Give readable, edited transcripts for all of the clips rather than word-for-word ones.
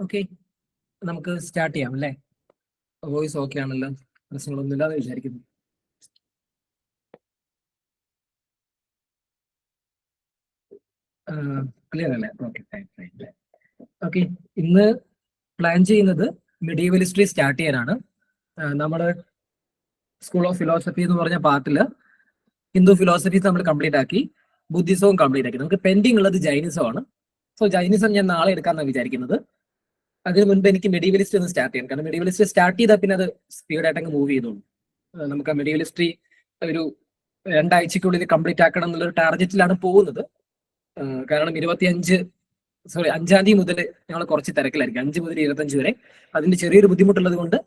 Okay, നമുക്ക് start ചെയ്യാം അല്ലേ? വോയിസ് ഓക്കെ ആണല്ലോ, പ്രശ്നങ്ങളൊന്നും ഇല്ലാതെ വിചാരിക്കുന്നു. ക്ലിയർ അല്ലേ? ഓക്കെ. ഇന്ന് പ്ലാൻ ചെയ്യുന്നത് മെഡീവൽ ഹിസ്റ്ററി സ്റ്റാർട്ട് ചെയ്യാനാണ്. നമ്മുടെ സ്കൂൾ ഓഫ് ഫിലോസഫി എന്ന് പറഞ്ഞ പാർട്ടില് ഹിന്ദു ഫിലോസഫീസ് നമ്മൾ കംപ്ലീറ്റ് ആക്കി, ബുദ്ധിസവും കംപ്ലീറ്റ് ആക്കി. നമുക്ക് പെൻഡിങ് ഉള്ളത് ജൈനിസമാണ്. സോ ജൈനിസം ഞാൻ നാളെ എടുക്കാമെന്നാണ് വിചാരിക്കുന്നത്. അതിന് മുൻപ് എനിക്ക് മെഡീവൽ ഹിസ്റ്ററി ഒന്ന് സ്റ്റാർട്ട് ചെയ്യണം. കാരണം മെഡീവൽ ഹിസ്റ്ററി സ്റ്റാർട്ട് ചെയ്താൽ പിന്നെ അത് സ്പീഡായിട്ട് അങ്ങ് മൂവ് ചെയ്തോളൂ. നമുക്ക് ആ മെഡീവൽ ഹിസ്റ്ററി ഒരു 2 ആഴ്ചക്കുള്ളിൽ കംപ്ലീറ്റ് ആക്കണം എന്നുള്ളൊരു ടാർഗറ്റിലാണ് പോകുന്നത്. കാരണം 5 തീയതി മുതൽ ഞങ്ങൾ കുറച്ച് തിരക്കിലായിരിക്കും, 5 മുതൽ 25 വരെ. അതിന്റെ ചെറിയൊരു ബുദ്ധിമുട്ടുള്ളത് കൊണ്ട്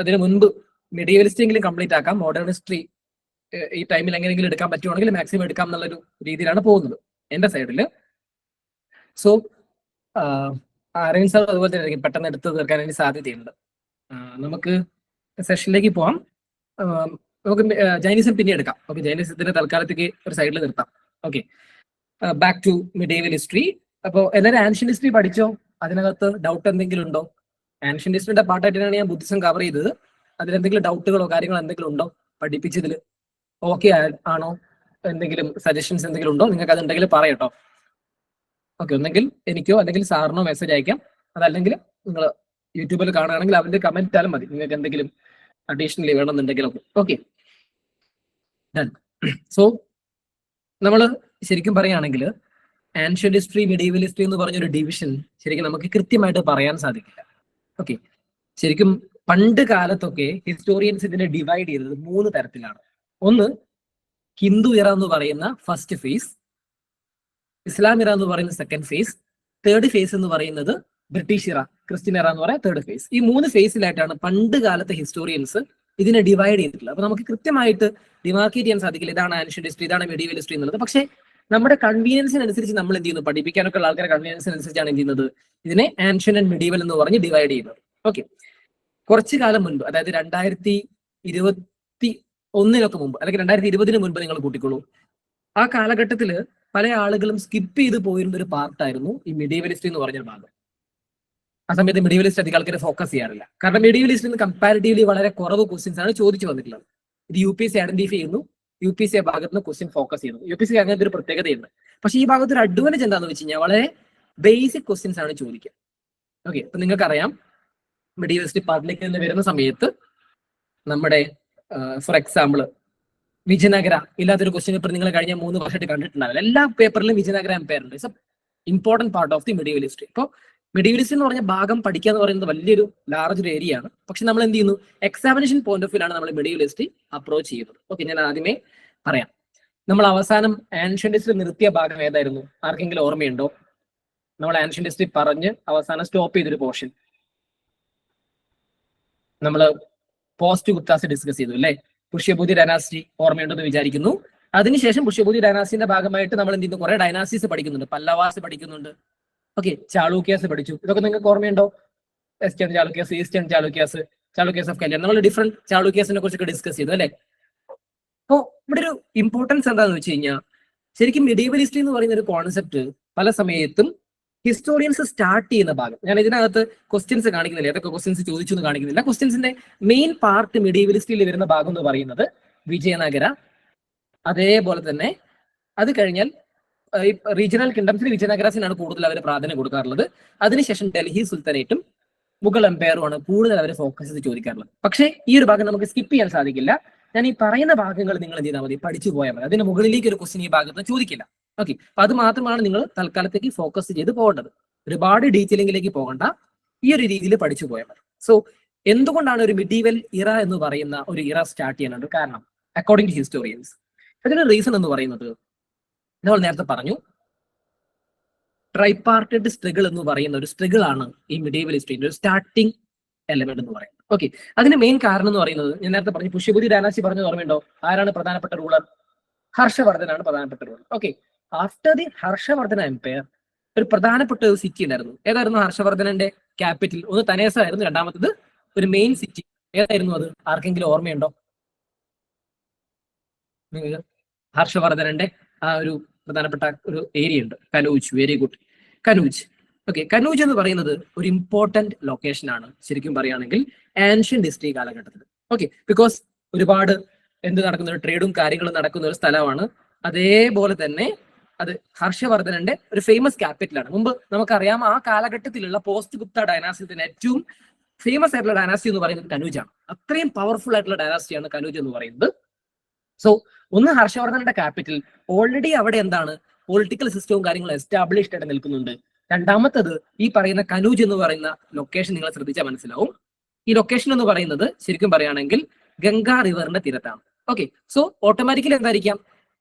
അതിന് മുൻപ് മെഡീവൽ ഹിസ്റ്ററി എങ്കിലും കംപ്ലീറ്റ് ആക്കാം. മോഡേൺ ഹിസ്റ്ററി ഈ ടൈമിൽ എങ്ങനെയെങ്കിലും എടുക്കാൻ പറ്റുവാണെങ്കിൽ മാക്സിമം എടുക്കാം എന്നുള്ളൊരു രീതിയിലാണ് പോകുന്നത് എന്റെ സൈഡിൽ. സോ അരവിന്ദ് സാർ അതുപോലെ തന്നെ പെട്ടെന്ന് എടുത്ത് തീർക്കാൻ വേണ്ടി സാധ്യതയുണ്ട്. നമുക്ക് സെഷനിലേക്ക് പോവാം. നമുക്ക് ജൈനിസം പിന്നെ എടുക്കാം. ഓക്കെ, ജൈനിസത്തിന്റെ തൽക്കാലത്തേക്ക് ഒരു സൈഡിൽ നിർത്താം. Okay, back to medieval history. അപ്പോൾ എല്ലാവരും ആൻഷ്യന്റ് ഹിസ്റ്ററി പഠിച്ചോ? അതിനകത്ത് ഡൗട്ട് എന്തെങ്കിലും ഉണ്ടോ? ആൻഷ്യന്റ് ഹിസ്റ്ററിയുടെ പാർട്ടായിട്ടാണ് ഞാൻ ബുദ്ധിസം കവർ ചെയ്തത്. അതിലെന്തെങ്കിലും ഡൗട്ടുകളോ കാര്യങ്ങളോ എന്തെങ്കിലും ഉണ്ടോ പഠിപ്പിച്ചതിൽ? ഓക്കെ ആണോ? എന്തെങ്കിലും സജഷൻസ് എന്തെങ്കിലും ഉണ്ടോ? നിങ്ങൾക്ക് അതുണ്ടെങ്കിൽ പറയട്ടോ. ഓക്കെ, ഒന്നെങ്കിൽ എനിക്കോ അല്ലെങ്കിൽ സാറിനോ മെസ്സേജ് അയക്കാം. അതല്ലെങ്കിൽ നിങ്ങൾ യൂട്യൂബിൽ കാണുകയാണെങ്കിൽ അവന്റെ കമന്റ് ഇട്ടാലും മതി, നിങ്ങൾക്ക് എന്തെങ്കിലും അഡീഷണലി വേണമെന്നുണ്ടെങ്കിലൊക്കെ. Okay, done. സോ നമ്മൾ ശരിക്കും പറയുകയാണെങ്കിൽ ആൻഷ്യന്റ് ഹിസ്റ്ററി, മെഡീവൽ ഹിസ്റ്ററി എന്ന് പറഞ്ഞൊരു ഡിവിഷൻ ശരിക്കും നമുക്ക് കൃത്യമായിട്ട് പറയാൻ സാധിക്കില്ല. ഓക്കെ, ശരിക്കും പണ്ട് കാലത്തൊക്കെ ഹിസ്റ്റോറിയൻസ് ഇതിനെ ഡിവൈഡ് ചെയ്തത് 3 തരത്തിലാണ്. ഒന്ന് ഹിന്ദു ഇറ എന്ന് പറയുന്ന ഫസ്റ്റ് ഫേസ്, ഇസ്ലാം ഇറ എന്ന് പറയുന്ന സെക്കൻഡ് ഫേസ്, തേർഡ് ഫേസ് എന്ന് പറയുന്നത് ബ്രിട്ടീഷ് ഇറ, ക്രിസ്ത്യൻ ഇറ എന്ന് പറയുന്ന തേർഡ് ഫേസ്. ഈ 3 ഫേസിലായിട്ടാണ് പണ്ട് കാലത്തെ ഹിസ്റ്റോറിയൻസ് ഇതിനെ ഡിവൈഡ് ചെയ്തിട്ടുള്ളത്. അപ്പൊ നമുക്ക് കൃത്യമായിട്ട് ഡിമാർക്കേറ്റ് ചെയ്യാൻ സാധിക്കില്ല ഇതാണ് ആൻഷ്യന്റ് ഹിസ്റ്ററി, ഇതാണ് മെഡീവൽ ഹിസ്റ്ററി എന്നുള്ളത്. പക്ഷേ നമ്മുടെ കൺവീനിയൻസിനനുസരിച്ച് നമ്മൾ എന്ത് ചെയ്യുന്നു, പഠിപ്പിക്കാനൊക്കെ ഉള്ള ആൾക്കാരുടെ കൺവീനിയൻസിനനുസരിച്ചാണ് എന്ത് ചെയ്യുന്നത്, ഇതിനെ ആൻഷ്യന്റ് ആൻഡ് മെഡീവൽ എന്ന് പറഞ്ഞ് ഡിവൈഡ് ചെയ്യുന്നത്. ഓക്കെ, കുറച്ചു കാലം മുൻപ്, അതായത് 2021 മുമ്പ് അല്ലെങ്കിൽ 2020 മുൻപ് നിങ്ങൾ കൂട്ടിക്കോളൂ, ആ കാലഘട്ടത്തിൽ പല ആളുകളും സ്കിപ്പ് ചെയ്ത് പോയിരുന്ന ഒരു പാർട്ടായിരുന്നു ഈ മെഡീവൽ ഹിസ്റ്ററി എന്ന് പറഞ്ഞ ഭാഗം. ആ സമയത്ത് മെഡീവൽ ഹിസ്റ്ററി അധികം ആൾക്കാർ ഫോക്കസ് ചെയ്യാറില്ല. കാരണം മെഡീവൽ ഹിസ്റ്ററിയിൽ കമ്പാരിറ്റീവ്ലി വളരെ കുറവ് ക്വസ്റ്റ്യൻസ് ആണ് ചോദിച്ചു വന്നിട്ടുള്ളത്. ഇത് UPSC ഐഡന്റിഫൈ ചെയ്യുന്നു, UPSC ഭാഗത്ത് നിന്ന് ക്വസ്റ്റ്യൻ ഫോക്കസ് ചെയ്യുന്നു. UPSC അങ്ങനത്തെ ഒരു പ്രത്യേകതയുണ്ട്. പക്ഷേ ഈ ഭാഗത്ത് ഒരു അഡ്വാൻറ്റേജ് എന്താണെന്ന് വെച്ച് കഴിഞ്ഞാൽ വളരെ ബേസിക് ക്വസ്റ്റ്യൻസ് ആണ് ചോദിക്കുക. ഓക്കെ, അപ്പൊ നിങ്ങൾക്കറിയാം മെഡീവൽ ഹിസ്റ്ററി പാർട്ടിലേക്ക് തന്നെ വരുന്ന സമയത്ത് നമ്മുടെ ഫോർ എക്സാമ്പിൾ വിജയനഗര ഇല്ലാത്തൊരു ക്വസ്റ്റ്യൻ പേപ്പർ നിങ്ങൾ കഴിഞ്ഞ 3 വർഷമായിട്ട് കണ്ടിട്ടുണ്ടാവില്ല. എല്ലാ പേപ്പറിലും വിജയനഗര എംപയർ ഉണ്ട്. It's A important part of the medieval history. ഇപ്പോൾ മെഡീവൽ ഹിസ്റ്ററി എന്ന് പറഞ്ഞ ഭാഗം പഠിക്കുക എന്ന് പറയുന്നത് വലിയൊരു ലാർജ് ഒരു ഏരിയ ആണ്. പക്ഷെ നമ്മൾ എന്ത് ചെയ്യുന്നു, എക്സാമിനേഷൻ പോയിന്റ് ഓഫ് വ്യൂലാണ് നമ്മൾ മെഡീവൽ ഹിസ്റ്ററി അപ്രോച്ച് ചെയ്യുന്നത്. ഓക്കെ, ഞാൻ ആദ്യമേ പറയാം. നമ്മൾ അവസാനം ആൻഷ്യന്റ് ഹിസ്റ്ററി നിർത്തിയ ഭാഗം ഏതായിരുന്നു? ആർക്കെങ്കിലും ഓർമ്മയുണ്ടോ? നമ്മൾ ആൻഷ്യന്റ് ഹിസ്റ്ററി പറഞ്ഞ് അവസാനം സ്റ്റോപ്പ് ചെയ്തൊരു പോർഷൻ നമ്മൾ പോസ്റ്റ് ഗുപ്താസ് ഡിസ്കസ് ചെയ്തു അല്ലേ? പുഷ്യഭൂതി ഡൈനാസ്റ്റി ഓർമ്മയുണ്ടെന്ന് വിചാരിക്കുന്നു. അതിനുശേഷം പുഷ്യഭൂതി ഡൈനാസ്റ്റിന്റെ ഭാഗമായിട്ട് നമ്മൾ എന്ത് ചെയ്യുന്നു, കുറെ ഡൈനാസ്റ്റീസ് പഠിക്കുന്നുണ്ട്. പല്ലവാസ് പഠിക്കുന്നുണ്ട്. ഓക്കെ, ചാളൂക്യാസ് പഠിച്ചു. ഇതൊക്കെ നിങ്ങൾക്ക് ഓർമ്മയുണ്ടോ? വെസ്റ്റേൺ ചാളൂക്യാസ്, ഈസ്റ്റേൺ ചാളൂക്യാസ്, ചാളൂക്യാസ് ഓഫ് കല്യാൺ, നമ്മൾ ഡിഫറെന്റ് ചാളൂക്യാസിനെ കുറിച്ചൊക്കെ ഡിസ്കസ് ചെയ്തു അല്ലേ? അപ്പോൾ ഇവിടെ ഒരു ഇമ്പോർട്ടൻസ് എന്താണെന്ന് വെച്ച് കഴിഞ്ഞാൽ ശരിക്കും മെഡീവൽ ഹിസ്റ്ററി എന്ന് പറയുന്ന ഒരു കോൺസെപ്റ്റ് പല സമയത്തും ഹിസ്റ്റോറിയൻസ് സ്റ്റാർട്ട് ചെയ്യുന്ന ഭാഗം, ഞാൻ ഇതിനകത്ത് ക്വസ്റ്റ്യൻസ് കാണിക്കുന്നില്ല, ഏതൊക്കെ ക്വസ്റ്റ്യൻസ് ചോദിച്ചു എന്ന് കാണിക്കുന്നില്ല. ക്വസ്റ്റ്യൻസിന്റെ മെയിൻ പാർട്ട് മെഡീവൽ ഹിസ്റ്ററിയിൽ വരുന്ന ഭാഗം എന്ന് പറയുന്നത് വിജയനഗര, അതേപോലെ തന്നെ അത് കഴിഞ്ഞാൽ റീജിയണൽ കിങ്ഡംസിൽ വിജയനഗരസിനാണ് കൂടുതൽ അവർ പ്രാധാന്യം കൊടുക്കാറുള്ളത്. അതിനുശേഷം ഡൽഹി സുൽത്താനേറ്റും മുഗൾ എംപയറുമാണ് കൂടുതൽ അവർ ഫോക്കസ് ചെയ്ത് ചോദിക്കാറുള്ളത്. പക്ഷേ ഈ ഒരു ഭാഗം നമുക്ക് സ്കിപ്പ് ചെയ്യാൻ സാധിക്കില്ല. ഞാൻ ഈ പറയുന്ന ഭാഗങ്ങൾ നിങ്ങൾ എന്ത് ചെയ്താൽ മതി, പഠിച്ചു പോയാൽ മതി. അതിന് മുകളിലേക്ക് ഒരു ക്വസ്റ്റ്യൻ ഈ ഭാഗത്ത് ചോദിക്കില്ല. ഓക്കെ, അപ്പൊ അത് മാത്രമാണ് നിങ്ങൾ തൽക്കാലത്തേക്ക് ഫോക്കസ് ചെയ്ത് പോകേണ്ടത്. ഒരുപാട് ഡീറ്റെയിലിംഗിലേക്ക് പോകണ്ട, ഈ ഒരു രീതിയിൽ പഠിച്ചു പോയാൽ മതി. സോ എന്തുകൊണ്ടാണ് ഒരു മെഡീവൽ ഇറ എന്ന് പറയുന്ന ഒരു ഇറ സ്റ്റാർട്ട് ചെയ്യാനുണ്ട്? കാരണം അക്കോർഡിംഗ് ടു ഹിസ്റ്റോറിയൻസ് അതിന്റെ റീസൺ എന്ന് പറയുന്നത് നമ്മൾ നേരത്തെ പറഞ്ഞു, ട്രൈപാർട്ടൈറ്റ് സ്ട്രഗിൾ എന്ന് പറയുന്ന ഒരു സ്ട്രഗിൾ ആണ് ഈ മെഡീവൽ ഹിസ്റ്ററിന്റെ ഒരു സ്റ്റാർട്ടിംഗ് എലമെന്റ് എന്ന് പറയുന്നത്. ഓക്കെ, അതിന് മെയിൻ കാരണം എന്ന് പറയുന്നത് ഞാൻ നേരത്തെ പറഞ്ഞു, പുഷ്യഭൂതി ഡൈനാസ്റ്റി പറഞ്ഞത് ഓർമ്മയുണ്ടോ? ആരാണ് പ്രധാനപ്പെട്ട റൂളർ? ഹർഷവർദ്ധനാണ് പ്രധാനപ്പെട്ട ruler. Okay, after the Harshavardhana empire ഒരു പ്രധാനപ്പെട്ട ഒരു സിറ്റി ഉണ്ടായിരുന്നു. ഏതായിരുന്നു ഹർഷവർദ്ധനന്റെ ക്യാപിറ്റൽ? ഒന്ന് തനേസ ആയിരുന്നു, രണ്ടാമത്തത് ഒരു മെയിൻ സിറ്റി. ഏതായിരുന്നു അത്? ആർക്കെങ്കിലും ഓർമ്മയുണ്ടോ? ഹർഷവർദ്ധനന്റെ ആ ഒരു പ്രധാനപ്പെട്ട ഒരു ഏരിയ ഉണ്ട്, Kannauj. Very good, Kannauj. Okay, Kannauj എന്ന് പറയുന്നത് ഒരു ഇമ്പോർട്ടന്റ് ലൊക്കേഷൻ ആണ് ശരിക്കും പറയുകയാണെങ്കിൽ ആൻഷ്യൻ ഹിസ്റ്ററി കാലഘട്ടത്തിൽ. ഓക്കെ, ബിക്കോസ് ഒരുപാട് എന്ത് നടക്കുന്ന ഒരു ട്രേഡും കാര്യങ്ങളും നടക്കുന്ന ഒരു സ്ഥലമാണ്. അതേപോലെ തന്നെ അത് ഹർഷവർദ്ധനന്റെ ഒരു ഫേമസ് ക്യാപിറ്റലാണ്. മുമ്പ് നമുക്കറിയാം ആ കാലഘട്ടത്തിലുള്ള പോസ്റ്റ് ഗുപ്ത ഡൈനാസ്റ്റിയുടെ ഏറ്റവും ഫേമസ് ആയിട്ടുള്ള ഡൈനാസ്റ്റി എന്ന് പറയുന്നത് കനൂജാണ്. അത്രയും പവർഫുൾ ആയിട്ടുള്ള ഡൈനാസ്റ്റിയാണ് കനൂജ് എന്ന് പറയുന്നത്. സോ ഒന്ന് ഹർഷവർദ്ധനന്റെ ക്യാപിറ്റൽ ഓൾറെഡി അവിടെ എന്താണ് പൊളിറ്റിക്കൽ സിസ്റ്റവും കാര്യങ്ങളും എസ്റ്റാബ്ലിഷ്ഡ് ആയിട്ട് നിൽക്കുന്നുണ്ട്. രണ്ടാമത്തത് ഈ പറയുന്ന കനൂജ് എന്ന് പറയുന്ന ലൊക്കേഷൻ നിങ്ങൾ ശ്രദ്ധിച്ചാൽ മനസ്സിലാവും. ഈ ലൊക്കേഷൻ എന്ന് പറയുന്നത് ശരിക്കും പറയുകയാണെങ്കിൽ ഗംഗാ റിവറിന്റെ തീരത്താണ്. ഓക്കെ, സോ ഓട്ടോമാറ്റിക്കലി എന്തായിരിക്കാം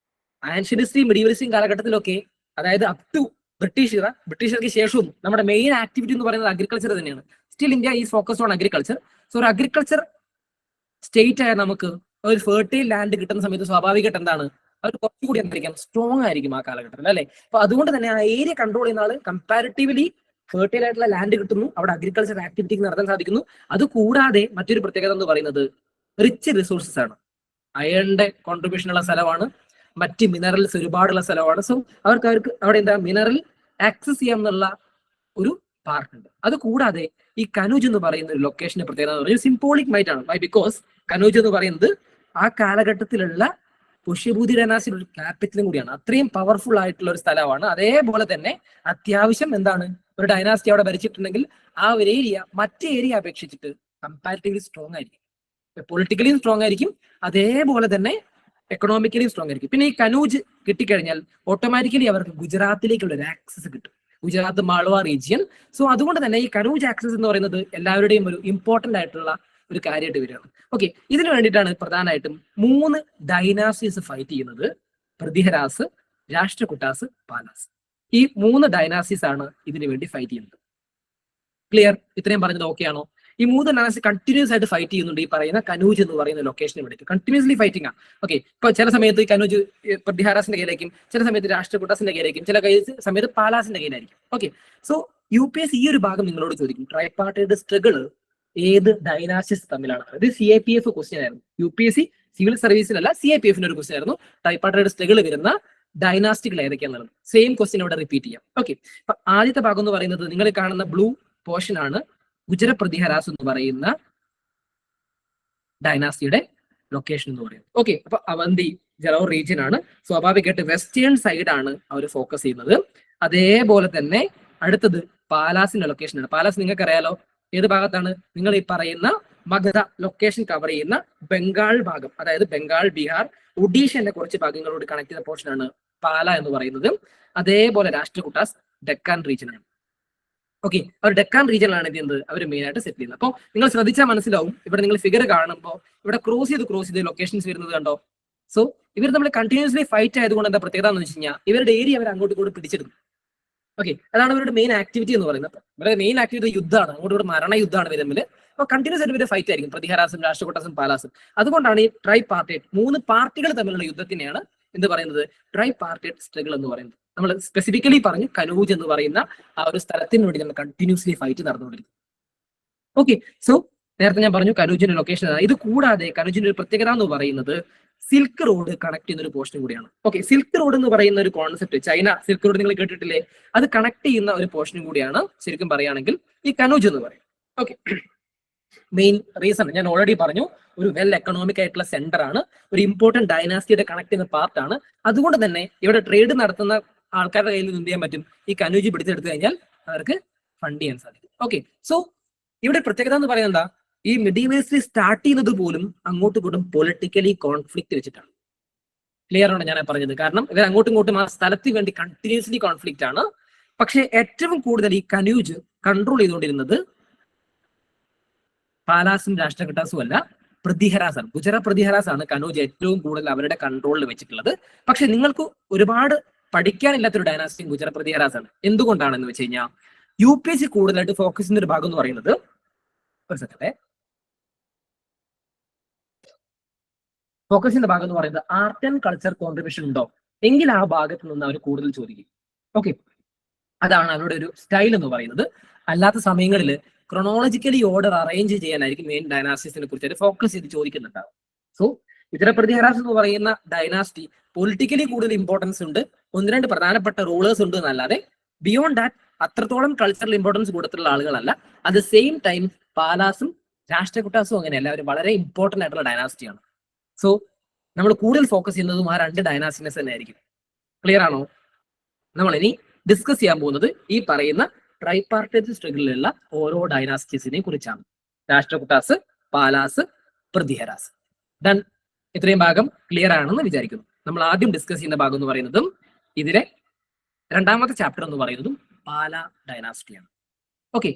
ആൻഷ്യൻ ഹിസ്റ്ററി മിഡീവൽ ഹിസ്റ്ററി കാലഘട്ടത്തിലൊക്കെ, അതായത് അപ് ടു ബ്രിട്ടീഷർക്ക് ശേഷവും നമ്മുടെ മെയിൻ ആക്ടിവിറ്റി എന്ന് പറയുന്നത് അഗ്രികൾച്ചർ തന്നെയാണ്. Still India is focused on agriculture. So ഒരു അഗ്രികൾച്ചർ സ്റ്റേറ്റ് ആയ നമുക്ക് ഒരു ഫെർട്ടൈൽ ലാൻഡ് കിട്ടുന്ന സമയത്ത് സ്വാഭാവികമായിട്ട് എന്താണ് അവർ കുറച്ചുകൂടി എന്തായിരിക്കാം സ്ട്രോങ് ആയിരിക്കും ആ കാലഘട്ടത്തിൽ, അല്ലെ? അപ്പൊ അതുകൊണ്ട് തന്നെ ആ ഏരിയ കൺട്രോൾ ചെയ്യുന്ന ആള് കമ്പാരിറ്റീവ്ലി ഫെർട്ടൈൽ ആയിട്ടുള്ള ലാൻഡ് കിട്ടുന്നു, അവിടെ അഗ്രികൾച്ചർ ആക്ടിവിറ്റി നടത്താൻ സാധിക്കുന്നു. അത് കൂടാതെ മറ്റൊരു പ്രത്യേകത എന്ന് പറയുന്നത് റിച്ച് റിസോഴ്സസ് ആണ്. അയണിന്റെ കോൺട്രിബ്യൂഷൻ ഉള്ള സ്ഥലമാണ്, മറ്റ് മിനറൽസ് ഒരുപാടുള്ള സ്ഥലമാണ്. സോ അവർക്ക് അവിടെ എന്താ മിനറൽ ആക്സസ് ചെയ്യാമെന്നുള്ള ഒരു പാർട്ട് ഉണ്ട്. അത് കൂടാതെ ഈ കനൂജ് എന്ന് പറയുന്ന ഒരു ലൊക്കേഷന്റെ പ്രത്യേകത എന്ന് പറയുന്നത് സിംബോളിക് മൈറ്റ് ആണ്. വൈ? ബിക്കോസ് കനൂജ് എന്ന് പറയുന്നത് ആ കാലഘട്ടത്തിലുള്ള പുഷ്യഭൂതി ഡൈനാസ്റ്റിയുടെ ഒരു ക്യാപിറ്റലും കൂടിയാണ്. അത്രയും പവർഫുൾ ആയിട്ടുള്ള ഒരു സ്ഥലമാണ്. അതേപോലെ തന്നെ അത്യാവശ്യം എന്താണ് ഒരു ഡൈനാസ്റ്റി അവിടെ ഭരിച്ചിട്ടുണ്ടെങ്കിൽ ആ ഒരു ഏരിയ മറ്റേ ഏരിയ അപേക്ഷിച്ചിട്ട് കമ്പാരിറ്റീവ്ലി സ്ട്രോങ് ആയിരിക്കും. പൊളിറ്റിക്കലിയും സ്ട്രോങ് ആയിരിക്കും, അതേപോലെ തന്നെ എക്കണോമിക്കലിയും സ്ട്രോങ് ആയിരിക്കും. പിന്നെ ഈ കനൂജ് കിട്ടിക്കഴിഞ്ഞാൽ ഓട്ടോമാറ്റിക്കലി അവർക്ക് ഗുജറാത്തിലേക്കുള്ള ഒരു ആക്സസ് കിട്ടും, ഗുജറാത്ത് മാൾവ റീജിയൻ. സോ അതുകൊണ്ട് തന്നെ ഈ കനൂജ് ആക്സസ് എന്ന് പറയുന്നത് എല്ലാവരുടെയും ഒരു ഇമ്പോർട്ടന്റ് ആയിട്ടുള്ള ഒരു കാര്യമായിട്ട് വരികയാണ്. ഓക്കെ, ഇതിനു വേണ്ടിയിട്ടാണ് പ്രധാനമായിട്ടും 3 ഡൈനാസ്റ്റീസ് ഫൈറ്റ് ചെയ്യുന്നത്: പൃഥ്വിരാസ്, രാഷ്ട്രകൂട്ടാസ്, പാലാസ്. ഈ 3 ഡൈനാസ്റ്റീസ് ആണ് ഇതിനു വേണ്ടി ഫൈറ്റ് ചെയ്യുന്നത്. ക്ലിയർ? ഇത്രയും പറഞ്ഞത് ഓക്കെ ആണോ? ഈ 3 ഡൈനാസ്റ്റി കണ്ടിന്യൂസ് ആയിട്ട് ഫൈറ്റ് ചെയ്യുന്നുണ്ട് ഈ പറയുന്ന കനൂജ് എന്ന് പറയുന്ന ലൊക്കേഷന് വേണ്ടിയിട്ട്. കണ്ടിന്യൂസ്ലി ഫൈറ്റിംഗ് ആണ്. ഓക്കെ, ഇപ്പൊ ചില സമയത്ത് കനൂജ് പൃഥ്വിരാസിന്റെ കയ്യിലായിരിക്കും, ചില സമയത്ത് രാഷ്ട്രകൂട്ടാസിന്റെ കയ്യിലായിരിക്കും, ചില സമയത്ത് പാലാസിന്റെ കയ്യിലായിരിക്കും. ഓക്കെ, സോ UPSC ഈ ഒരു ഭാഗം നിങ്ങളോട് ചോദിക്കും, ട്രൈപാർട്ടൈറ്റ് സ്ട്രഗിൾ ഏത് ഡൈനാസ്റ്റീസ് തമ്മിലാണ്? അത് CIPF ക്വസ്റ്റ്യൻ ആയിരുന്നു. UPSC സിവിൽ സർവീസിലല്ല, CIPFന്റെ ഒരു ക്വസ്റ്റ്യൻ ആയിരുന്നു. ട്രൈപാർട്ടൈറ്റ് സ്ട്രഗിൾ വരുന്ന ഡൈനാസ്റ്റികൾ ഏതൊക്കെയാണെന്നുള്ളത് സെയിം ക്വസ്റ്റ്യൻ ഇവിടെ റിപ്പീറ്റ് ചെയ്യാം. ഓക്കെ, അപ്പൊ ആദ്യത്തെ ഭാഗം എന്ന് പറയുന്നത് നിങ്ങൾ കാണുന്ന ബ്ലൂ പോർഷൻ ആണ് ഗുജര പൃഥ്വിരാസ് എന്ന് പറയുന്ന ഡൈനാസ്റ്റിയുടെ ലൊക്കേഷൻ എന്ന് പറയുന്നത്. ഓക്കെ, അപ്പൊ അവന്തി ജലോർ റീജിയൻ ആണ്. സ്വാഭാവികമായിട്ട് വെസ്റ്റേൺ സൈഡ് ആണ് അവർ ഫോക്കസ് ചെയ്യുന്നത്. അതേപോലെ തന്നെ അടുത്തത് പാലാസിന്റെ ലൊക്കേഷൻ ആണ്. പാലാസ് നിങ്ങൾക്ക് അറിയാലോ ഏത് ഭാഗത്താണ്? നിങ്ങൾ ഈ പറയുന്ന മഗധ ലൊക്കേഷൻ കവർ ചെയ്യുന്ന ബംഗാൾ ഭാഗം, അതായത് ബംഗാൾ, ബീഹാർ, ഒഡീഷന്റെ കുറച്ച് ഭാഗങ്ങളോട് കണക്ട് ചെയ്ത പോർഷൻ ആണ് പാല എന്ന് പറയുന്നത്. അതേപോലെ രാഷ്ട്രകൂട്ടാസ് ഡെക്കാൻ റീജിയൻ ആണ്. ഓക്കെ, അവർ ഡെക്കാൻ റീജിയനിലാണ് ഇത് ചെയ്യുന്നത്, അവർ മെയിൻ ആയിട്ട് സെറ്റ് ചെയ്യുന്നത്. അപ്പോൾ നിങ്ങൾ ശ്രദ്ധിച്ചാൽ മനസ്സിലാവും, ഇവിടെ നിങ്ങൾ ഫിഗർ കാണുമ്പോൾ ഇവിടെ ക്രോസ് ചെയ്ത് ലൊക്കേഷൻസ് വരുന്നത് കണ്ടോ? സോ ഇവർ നമ്മൾ കണ്ടിന്യൂസ്ലി ഫൈറ്റ് ആയതുകൊണ്ട് എന്താ പ്രത്യേകത എന്ന് വെച്ച് കഴിഞ്ഞാൽ ഇവരുടെ ഏരിയ അവർ അങ്ങോട്ട് ഇങ്ങോട്ട് പിടിച്ചെടുക്കും. ഓക്കെ, അതാണ് ഇവരുടെ മെയിൻ ആക്ടിവിറ്റി എന്ന് പറയുന്നത്. ഇവരുടെ മെയിൻ ആക്ടിവിറ്റി യുദ്ധമാണ്, അങ്ങോട്ട് ഇവിടെ മരണ യുദ്ധമാണ് ഇവർ തമ്മിൽ. അപ്പോൾ കണ്ടിന്യൂസ് ആയിട്ട് ഇവരുടെ ഫൈറ്റ് ആയിരിക്കും, പൃഥ്വിരാസും രാഷ്ട്രകൂട്ടാസും പാലാസും. അതുകൊണ്ടാണ് ഈ ട്രൈ പാർട്ടൈറ്റ് 3 പാർട്ടികൾ തമ്മിലുള്ള യുദ്ധത്തിനെയാണ് എന്ത് പറയുന്നത്? ട്രൈ പാർട്ടൈറ്റ് സ്ട്രഗിൾ എന്ന് പറയുന്നത്. നമ്മൾ സ്പെസിഫിക്കലി പറഞ്ഞു കനൂജ് എന്ന് പറയുന്ന ആ ഒരു സ്ഥലത്തിന് വേണ്ടി നമ്മൾ കണ്ടിന്യൂസ്ലി ഫൈറ്റ് നടന്നുകൊണ്ടിരിക്കും. ഓക്കെ, സോ നേരത്തെ ഞാൻ പറഞ്ഞു കനൂജിന്റെ ലൊക്കേഷൻ. ഇത് കൂടാതെ കനൂജിന്റെ ഒരു പ്രത്യേകത എന്ന് പറയുന്നത് സിൽക്ക് റോഡ് കണക്ട് ചെയ്യുന്ന ഒരു പോർഷൻ കൂടിയാണ്. ഓക്കെ, സിൽക്ക് റോഡ് എന്ന് പറയുന്ന ഒരു കോൺസെപ്റ്റ്, ചൈന സിൽക്ക് റോഡ് നിങ്ങൾ കേട്ടിട്ടില്ലേ? അത് കണക്ട് ചെയ്യുന്ന ഒരു പോർഷനും കൂടിയാണ് ശരിക്കും പറയുകയാണെങ്കിൽ ഈ കനൂജ് എന്ന് പറയും. ഓക്കെ, മെയിൻ റീസൺ ഞാൻ ഓൾറെഡി പറഞ്ഞു, ഒരു വെൽ എക്കണോമിക് ആയിട്ടുള്ള സെന്റർ ആണ്, ഒരു ഇമ്പോർട്ടന്റ് ഡൈനാസ്റ്റിയുടെ കണക്ട് ചെയ്യുന്ന പാർട്ടാണ്. അതുകൊണ്ട് തന്നെ ഇവിടെ ട്രേഡ് നടത്തുന്ന ആൾക്കാരുടെ കയ്യിൽ നിന്ന് എന്ത് ചെയ്യാൻ പറ്റും? ഈ കനൂജ് പിടിച്ചെടുത്തു കഴിഞ്ഞാൽ അവർക്ക് ഫണ്ട് ചെയ്യാൻ സാധിക്കും. ഓക്കെ, സോ ഇവിടെ പ്രത്യേകത എന്ന് പറയുന്നത് എന്താ? ഈ മിഡീവൽ ഹിസ്റ്ററി സ്റ്റാർട്ട് ചെയ്യുന്നത് പോലും അങ്ങോട്ടും ഇങ്ങോട്ടും പൊളിറ്റിക്കലി കോൺഫ്ലിക്ട് വെച്ചിട്ടാണ്. ക്ലിയർ ആണ് ഞാൻ പറഞ്ഞത്? കാരണം ഇവർ അങ്ങോട്ടും ഇങ്ങോട്ടും ആ സ്ഥലത്തിന് വേണ്ടി കണ്ടിന്യൂസ്ലി കോൺഫ്ലിക്റ്റ് ആണ്. പക്ഷെ ഏറ്റവും കൂടുതൽ ഈ കനൂജ് കൺട്രോൾ ചെയ്തുകൊണ്ടിരുന്നത് പാലാസും രാഷ്ട്രകൂട്ടാസും അല്ല, പൃഥ്വിരാസ് ആണ്. ഗുജറാത്ത് പൃഥ്വിരാസ് ആണ് കനൂജ് ഏറ്റവും കൂടുതൽ അവരുടെ കൺട്രോളിൽ വെച്ചിട്ടുള്ളത്. പക്ഷെ നിങ്ങൾക്ക് ഒരുപാട് പഠിക്കാനില്ലാത്തൊരു ഡൈനാസ്റ്റിയും ഗുജറാത്ത് പൃഥ്വിരാസ് ആണ്. എന്തുകൊണ്ടാണെന്ന് വെച്ച് കഴിഞ്ഞാൽ UPSC കൂടുതലായിട്ട് ഫോക്കസ് ചെയ്യുന്ന ഒരു ഭാഗം എന്ന് പറയുന്നത്, ഒരു സെക്കൻഡേ, ഫോക്കസ് ചെയ്യുന്ന ഭാഗം എന്ന് പറയുന്നത് ആർട്ട് ആൻഡ് കൾച്ചർ കോൺട്രിബ്യൂഷൻ ഉണ്ടോ എങ്കിൽ ആ ഭാഗത്ത് നിന്ന് അവർ കൂടുതൽ ചോദിക്കും. ഓക്കെ, അതാണ് അവരുടെ ഒരു സ്റ്റൈൽ എന്ന് പറയുന്നത്. അല്ലാത്ത സമയങ്ങളിൽ ക്രൊണോളജിക്കലി ഓർഡർ അറേഞ്ച് ചെയ്യാനായിരിക്കും മെയിൻ ഡൈനാസ്റ്റീസിനെ കുറിച്ച് ഫോക്കസ് ചെയ്ത് ചോദിക്കുന്നുണ്ടാവും. സോ ഗുജറാത്ത് പൃഥ്വിരാസ് എന്ന് പറയുന്ന ഡൈനാസ്റ്റി പൊളിറ്റിക്കലി കൂടുതൽ ഇമ്പോർട്ടൻസ് ഉണ്ട്, 1-2 പ്രധാനപ്പെട്ട റൂളേഴ്സ് ഉണ്ട് എന്നല്ലാതെ ബിയോണ്ട് ദാറ്റ് അത്രത്തോളം കൾച്ചറൽ ഇമ്പോർട്ടൻസ് കൊടുത്തിട്ടുള്ള ആളുകളല്ല. അറ്റ് ദ സെയിം ടൈം പാലാസും രാഷ്ട്രകൂട്ടാസും അങ്ങനെയല്ല, അവർ വളരെ ഇമ്പോർട്ടന്റ് ആയിട്ടുള്ള ഡൈനാസ്റ്റിയാണ്. സോ നമ്മൾ കൂടുതൽ ഫോക്കസ് ചെയ്യുന്നതും ആ 2 ഡൈനാസ്റ്റിനെസ് തന്നെ ആയിരിക്കും. ക്ലിയർ ആണോ? നമ്മൾ ഇനി ഡിസ്കസ് ചെയ്യാൻ പോകുന്നത് ഈ പറയുന്ന ട്രൈപാർട്ടൈറ്റ് സ്ട്രഗിളിലുള്ള ഓരോ ഡൈനാസ്റ്റീസിനെ കുറിച്ചാണ്. രാഷ്ട്രകൂട്ടാസ്, പാലാസ്, പൃഥ്വിഹരാസ്. ഡൺ. ഇത്രയും ഭാഗം ക്ലിയർ ആണെന്ന് വിചാരിക്കുന്നു. നമ്മൾ ആദ്യം ഡിസ്കസ് ചെയ്യുന്ന ഭാഗം എന്ന് പറയുന്നതും ഇതിലെ 2ാമത്തെ ചാപ്റ്റർ എന്ന് പറയുന്നതും പാല ഡൈനാസ്റ്റിയാണ്. ഓക്കെ,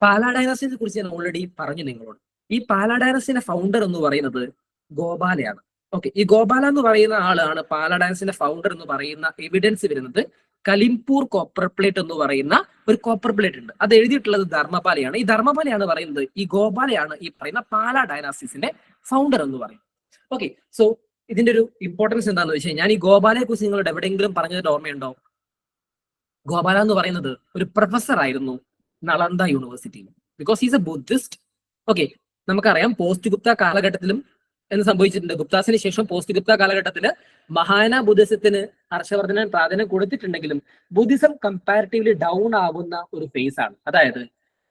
പാല ഡൈനാസ്റ്റിയെ കുറിച്ച് ഞാൻ ഓൾറെഡി പറഞ്ഞു നിങ്ങളോട്. ഈ പാല ഡൈനാസ്റ്റിന്റെ ഫൗണ്ടർ എന്ന് പറയുന്നത് ഗോപാലയാണ്. ഓക്കെ, ഈ ഗോപാല എന്ന് പറയുന്ന ആളാണ് പാല ഡൈനാസ്റ്റിന്റെ ഫൗണ്ടർ എന്ന് പറയുന്ന എവിഡൻസ് വരുന്നത് കലിംപൂർ കോപ്പർ പ്ലേറ്റ് എന്ന് പറയുന്ന ഒരു കോപ്പർ പ്ലേറ്റ് ഉണ്ട്. അത് എഴുതിയിട്ടുള്ളത് ധർമ്മപാലയാണ്. ഈ ധർമ്മപാലയാണ് പറയുന്നത് ഈ ഗോപാലയാണ് ഈ പറയുന്ന പാല ഡൈനാസ്റ്റിസിന്റെ ഫൗണ്ടർ എന്ന് പറയും. ഓക്കെ, സോ ഇതിന്റെ ഒരു ഇമ്പോർട്ടൻസ് എന്താണെന്ന് വെച്ചാൽ, ഞാൻ ഈ ഗോപാലയെ കുറിച്ച് നിങ്ങളോട് എവിടെയെങ്കിലും പറഞ്ഞതിന്റെ ഓർമ്മയുണ്ടോ? ഗോപാല എന്ന് പറയുന്നത് ഒരു പ്രൊഫസർ ആയിരുന്നു നളന്ദ യൂണിവേഴ്സിറ്റിയിൽ. Because is A Buddhist. Okay, നമുക്കറിയാം പോസ്റ്റ് ഗുപ്ത കാലഘട്ടത്തിലും എന്ന് സംഭവിച്ചിട്ടുണ്ട്. ഗുപ്താസിന് ശേഷം പോസ്റ്റ് ഗുപ്ത കാലഘട്ടത്തിൽ മഹായാന ബുദ്ധിസത്തിന് ഹർഷവർദ്ധനൻ പ്രാധാന്യം കൊടുത്തിട്ടുണ്ടെങ്കിലും ബുദ്ധിസം കമ്പാരിറ്റീവ്ലി ഡൗൺ ആകുന്ന ഒരു ഫേസ് ആണ്. അതായത്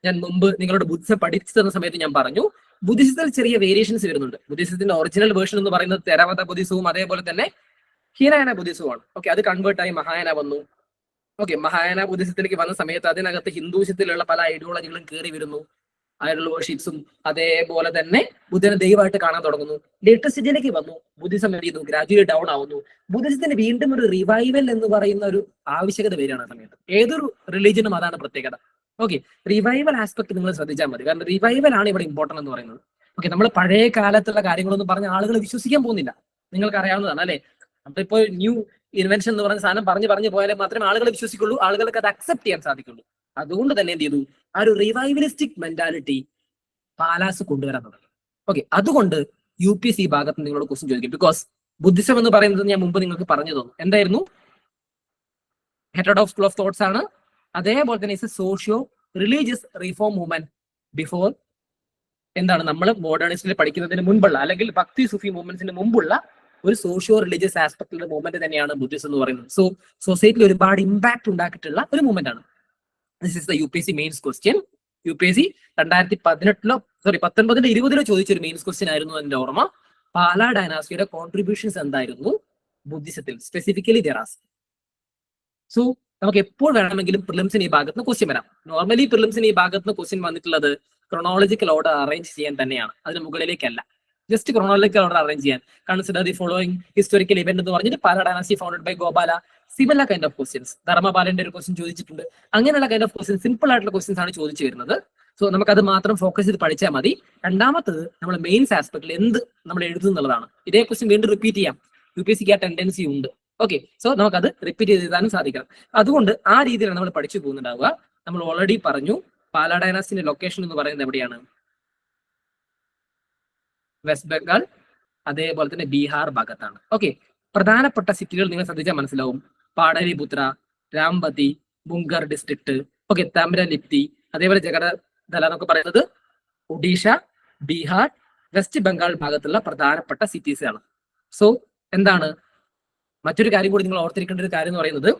ഞാൻ മുമ്പ് നിങ്ങളോട് ബുദ്ധിസം പഠിച്ചു തന്ന സമയത്ത് ഞാൻ പറഞ്ഞു, ബുദ്ധിസത്തിൽ ചെറിയ വേരിയേഷൻസ് വരുന്നുണ്ട്. ബുദ്ധിസത്തിന്റെ ഒറിജിനൽ വേർഷൻ എന്ന് പറയുന്നത് തെരവത ബുദ്ധിസവും അതേപോലെ തന്നെ ഹീനയാന ബുദ്ധിസവുമാണ്. ഓക്കെ, അത് കൺവേർട്ടായി മഹായാന വന്നു. ഓക്കെ, മഹായാന ബുദ്ധിസത്തിലേക്ക് വന്ന സമയത്ത് അതിനകത്ത് ഹിന്ദുസത്തിലുള്ള പല ഐഡിയോളജികളും കയറി വരുന്നു. ഐഡൽ വർഷിപ്സും അതേപോലെ തന്നെ ബുദ്ധനെ ദൈവമായിട്ട് കാണാൻ തുടങ്ങുന്നു. ലേറ്റസ്റ്റ് സ്റ്റേജിലേക്ക് വന്നു, ബുദ്ധിസം എന്ത് ചെയ്യുന്നു, ഗ്രാജുവലി ഡൗൺ ആവുന്നു. ബുദ്ധിസത്തിന് വീണ്ടും ഒരു റിവൈവൽ എന്ന് പറയുന്ന ഒരു ആവശ്യകത വരികയാണ്. ആ സമയത്ത് ഏതൊരു റിലീജിയനും അതാണ് പ്രത്യേകത. ഓക്കെ, റിവൈവൽ ആസ്പെക്ട് നിങ്ങൾ ശ്രദ്ധിച്ചാൽ മതി. കാരണം റിവൈവൽ ആണ് ഇവിടെ ഇമ്പോർട്ടന്റ് എന്ന് പറയുന്നത്. ഓക്കെ, നമ്മൾ പഴയ കാലത്തുള്ള കാര്യങ്ങളൊന്നും പറഞ്ഞ ആളുകൾ വിശ്വസിക്കാൻ പോകുന്നില്ല. നിങ്ങൾക്ക് അറിയാവുന്നതാണ് അല്ലെ? നമ്മളിപ്പോ ന്യൂ ഇൻവെൻഷൻ എന്ന് പറഞ്ഞ സാധനം പറഞ്ഞു പോയാലേ മാത്രമേ ആളുകൾ വിശ്വസിക്കുള്ളൂ, ആളുകൾക്ക് അത് അക്സെപ്റ്റ് ചെയ്യാൻ സാധിക്കുള്ളൂ. അതുകൊണ്ട് തന്നെ എന്ത് ചെയ്തു, ആ ഒരു റിവൈവലിസ്റ്റിക് മെന്റാലിറ്റി പാലാസ് കൊണ്ടുവരാൻ തുടങ്ങി. ഓക്കെ, അതുകൊണ്ട് UPSC ഭാഗത്ത് നിങ്ങളോട് ക്വസ്റ്റ്യൻ ചോദിക്കും. ബിക്കോസ് ബുദ്ധിസം എന്ന് പറയുന്നത് ഞാൻ മുമ്പ് നിങ്ങൾക്ക് പറഞ്ഞു തന്നു എന്തായിരുന്നു, ഹെറ്ററോഡോക്സ് സ്കൂൾ ഓഫ് തോട്ട്സ് ആണ്. അതേപോലെ തന്നെ it's A socio religious reform movement before എന്താണ് നമ്മൾ മോഡേണിസ്റ്റിൽ പഠിക്കുന്നതിന് മുൻപുള്ള അല്ലെങ്കിൽ ഭക്തി സുഫി മൂവ്മെന്റ്സിന് മുമ്പുള്ള ഒരു സോഷ്യോ റിലീജിയസ് ആസ്പെക്ടിലുള്ള മൂവ്മെന്റ് തന്നെയാണ് ബുദ്ധിസം എന്ന് പറയുന്നത്. സോ സൊസൈറ്റിയിൽ ഒരുപാട് ഇമ്പാക്ട് ഉണ്ടാക്കിയിട്ടുള്ള ഒരു മൂവ്മെന്റ് ആണ്. This is the UPSC mains question. UPSC 2019 20 ചോദിച്ചൊരു മെയിൻസ് ക്വസ്റ്റ്യൻ ആയിരുന്നു എന്റെ ഓർമ്മ. പാല ഡൈനാസ്റ്റിയുടെ കോൺട്രിബ്യൂഷൻസ് എന്തായിരുന്നു ബുദ്ധിസത്തിൽ, സ്പെസിഫിക്കലി ദെറാസ്. സോ നമുക്ക് എപ്പോൾ വേണമെങ്കിലും പ്രിലിംസിന് ഈ ഭാഗത്ത് നിന്ന് ക്വസ്റ്റ്യൻ വരാം. നോർമലി പ്രിലിംസിന് ഈ ഭാഗത്ത് നിന്ന് ക്വസ്റ്റ്യൻ വന്നിട്ടുള്ളത് ക്രോണോളജിക്കൽ ഓർഡർ അറേഞ്ച് ചെയ്യാൻ തന്നെയാണ്, അതിന് മുകളിലേക്കല്ല. ജസ്റ്റ് ക്രോണോളജിക്കൽ ഓർഡർ അറേഞ്ച് ചെയ്യാൻ. Consider the following historical event എന്ന് പറഞ്ഞിട്ട് Pala dynasty founded by Gopala. Similar kind of questions. ധർമ്മപാലന്റെ ഒരു ക്വസ്റ്റ്യൻ ചോദിച്ചിട്ടുണ്ട്. അങ്ങനെയുള്ള കൈൻഡ് ഓഫ് ക്വസ്റ്റ്യൻ, സിമ്പിൾ ആയിട്ടുള്ള ക്വസ്റ്റ്യൻസ് ആണ് ചോദിച്ചു വരുന്നത്. സോ നമുക്കത് മാത്രം ഫോക്കസ് ചെയ്ത് പഠിച്ചാൽ മതി. രണ്ടാമത്തത് നമ്മൾ മെയിൻസ് ആസ്പെക്ടിൽ എന്ത് നമ്മൾ എഴുതുന്നുള്ളതാണ്. ഇതേ ക്വസ്റ്റ്യൻ വീണ്ടും റിപ്പീറ്റ് ചെയ്യാം, UPSCക്ക് ആ ടെൻഡൻസി ഉണ്ട്. ഓക്കെ, സോ നമുക്കത് റിപ്പീറ്റ് ചെയ്ത് എഴുതാനും സാധിക്കണം. അതുകൊണ്ട് ആ രീതിയിലാണ് നമ്മൾ പഠിച്ചു പോകുന്നുണ്ടാവുക. നമ്മൾ ഓൾറെഡി പറഞ്ഞു പാല ഡൈനാസ്റ്റിന്റെ ലൊക്കേഷൻ എന്ന് പറയുന്നത് എവിടെയാണ്, വെസ്റ്റ് ബംഗാൾ അതേപോലെ തന്നെ ബീഹാർ ഭാഗത്താണ്. ഓക്കെ, പ്രധാനപ്പെട്ട സിറ്റികൾ നിങ്ങൾ ശ്രദ്ധിച്ചാൽ മനസ്സിലാവും. പാടലിപുത്ര, രാംബതി, മുംഗർ ഡിസ്ട്രിക്ട്, ഓക്കെ, താമ്രലിപ്തി, അതേപോലെ ജഗദല എന്നൊക്കെ പറയുന്നത് ഒഡീഷ, ബീഹാർ, വെസ്റ്റ് ബംഗാൾ ഭാഗത്തുള്ള പ്രധാനപ്പെട്ട സിറ്റീസ് ആണ്. സോ എന്താണ് മറ്റൊരു കാര്യം കൂടി നിങ്ങൾ ഓർത്തിരിക്കേണ്ട ഒരു കാര്യം എന്ന് പറയുന്നത്,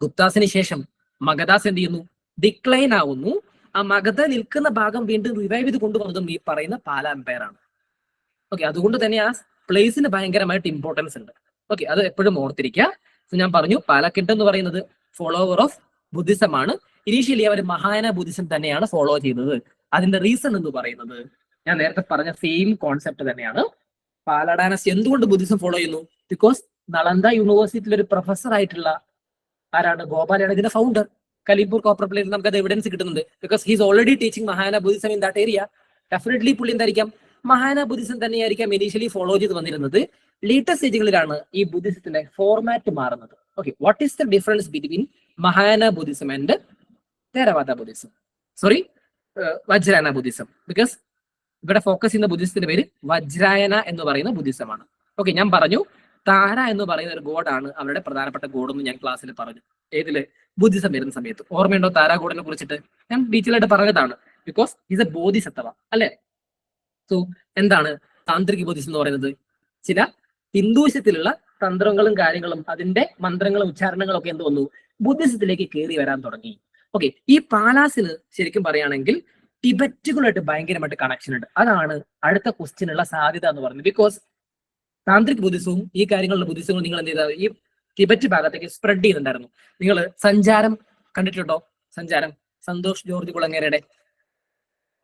ഗുപ്താസിന് ശേഷം മഗധാസ് എന്ത് ചെയ്യുന്നു, ഡിക്ലൈൻ ആവുന്നു. ആ മഗധ നിൽക്കുന്ന ഭാഗം വീണ്ടും റിവൈവ് ചെയ്ത് കൊണ്ടുവന്നതും ഈ പറയുന്ന പാല എംപയർ ആണ്. ഓക്കെ, അതുകൊണ്ട് തന്നെ ആ പ്ലേസിന് ഭയങ്കരമായിട്ട് ഇമ്പോർട്ടൻസ് ഉണ്ട്. ഓക്കെ, അത് എപ്പോഴും ഓർത്തിരിക്കുക. ഞാൻ പറഞ്ഞു പാലക്കിട്ട് എന്ന് പറയുന്നത് ഫോളോവർ ഓഫ് ബുദ്ധിസം ആണ്. ഇനീഷ്യലി അവർ മഹായാന ബുദ്ധിസം തന്നെയാണ് ഫോളോ ചെയ്യുന്നത്. അതിന്റെ റീസൺ എന്ന് പറയുന്നത് ഞാൻ നേരത്തെ പറഞ്ഞ സെയിം കോൺസെപ്റ്റ് തന്നെയാണ്. പാല ഡൈനാസ്റ്റി എന്തുകൊണ്ട് ബുദ്ധിസം ഫോളോ ചെയ്യുന്നു? ബിക്കോസ് നളന്ദ യൂണിവേഴ്സിറ്റിയിൽ ഒരു പ്രൊഫസർ ആയിട്ടുള്ള ആരാണ്, ഗോപാലയാണ് ഇതിന്റെ ഫൗണ്ടർ. കലിംപൂർ കോപ്പർ പ്ലേറ്റിൽ നമുക്ക് അത് എവിഡൻസ് കിട്ടുന്നുണ്ട്. Because he's already teaching Mahayana Buddhism in that area. Definitely പുള്ളി എന്തായിരിക്കാം, മഹായാന ബുദ്ധിസം തന്നെയായിരിക്കാം ഇനീഷ്യലി ഫോളോ ചെയ്ത് വന്നിരുന്നത്. ലേറ്റസ്റ്റ് സ്റ്റേജുകളിലാണ് ഈ ബുദ്ധിസത്തിന്റെ ഫോർമാറ്റ് മാറുന്നത്. Okay, what is the difference between Mahayana Buddhism and Theravada Buddhism, sorry Vajrayana Buddhism? Because ഇവിടെ ഫോക്കസ് ചെയ്യുന്ന ബുദ്ധിസത്തിന്റെ പേര് വജ്രായന എന്ന് പറയുന്ന ബുദ്ധിസമാണ്. ഓക്കെ, ഞാൻ പറഞ്ഞു താര എന്ന് പറയുന്ന ഒരു ഗോഡാണ് അവരുടെ പ്രധാനപ്പെട്ട ഗോഡ് എന്ന് ഞാൻ ക്ലാസ്സിൽ പറഞ്ഞു. ഏതില്, ബുദ്ധിസം വരുന്ന സമയത്ത്. ഓർമ്മയുണ്ടോ താര ഗോഡിനെ കുറിച്ചിട്ട്? ഞാൻ ഡീറ്റെയിൽ ആയിട്ട് പറഞ്ഞതാണ്. ബിക്കോസ് ഈസ് എ ബോധിസത്തവ അല്ലെ. സോ എന്താണ് താന്ത്രിക ബുദ്ധിസം എന്ന് പറയുന്നത്? ചില ഹിന്ദുസത്തിലുള്ള തന്ത്രങ്ങളും കാര്യങ്ങളും അതിന്റെ മന്ത്രങ്ങളും ഉച്ചാരണങ്ങളും ഒക്കെ എന്ത് വന്നു, ബുദ്ധിസത്തിലേക്ക് കയറി വരാൻ തുടങ്ങി. ഓക്കെ, ഈ പാലാസിന് ശരിക്കും പറയുകയാണെങ്കിൽ ടിബറ്റുകളായിട്ട് ഭയങ്കരമായിട്ട് കണക്ഷൻ ഉണ്ട്. അതാണ് അടുത്ത ക്വസ്റ്റ്യനുള്ള സാധ്യത എന്ന് പറയുന്നത്. ബിക്കോസ് താന്ത്രിക് ബുദ്ധിസവും ഈ കാര്യങ്ങളുടെ ബുദ്ധിസവും നിങ്ങൾ എന്ത് ചെയ്താൽ ഈ ടിബറ്റ് ഭാഗത്തേക്ക് സ്പ്രെഡ് ചെയ്യുന്നുണ്ടായിരുന്നു. നിങ്ങൾ സഞ്ചാരം കണ്ടിട്ടുണ്ടോ? സഞ്ചാരം, സന്തോഷ് ജോർജ് കുളങ്ങരയുടെ.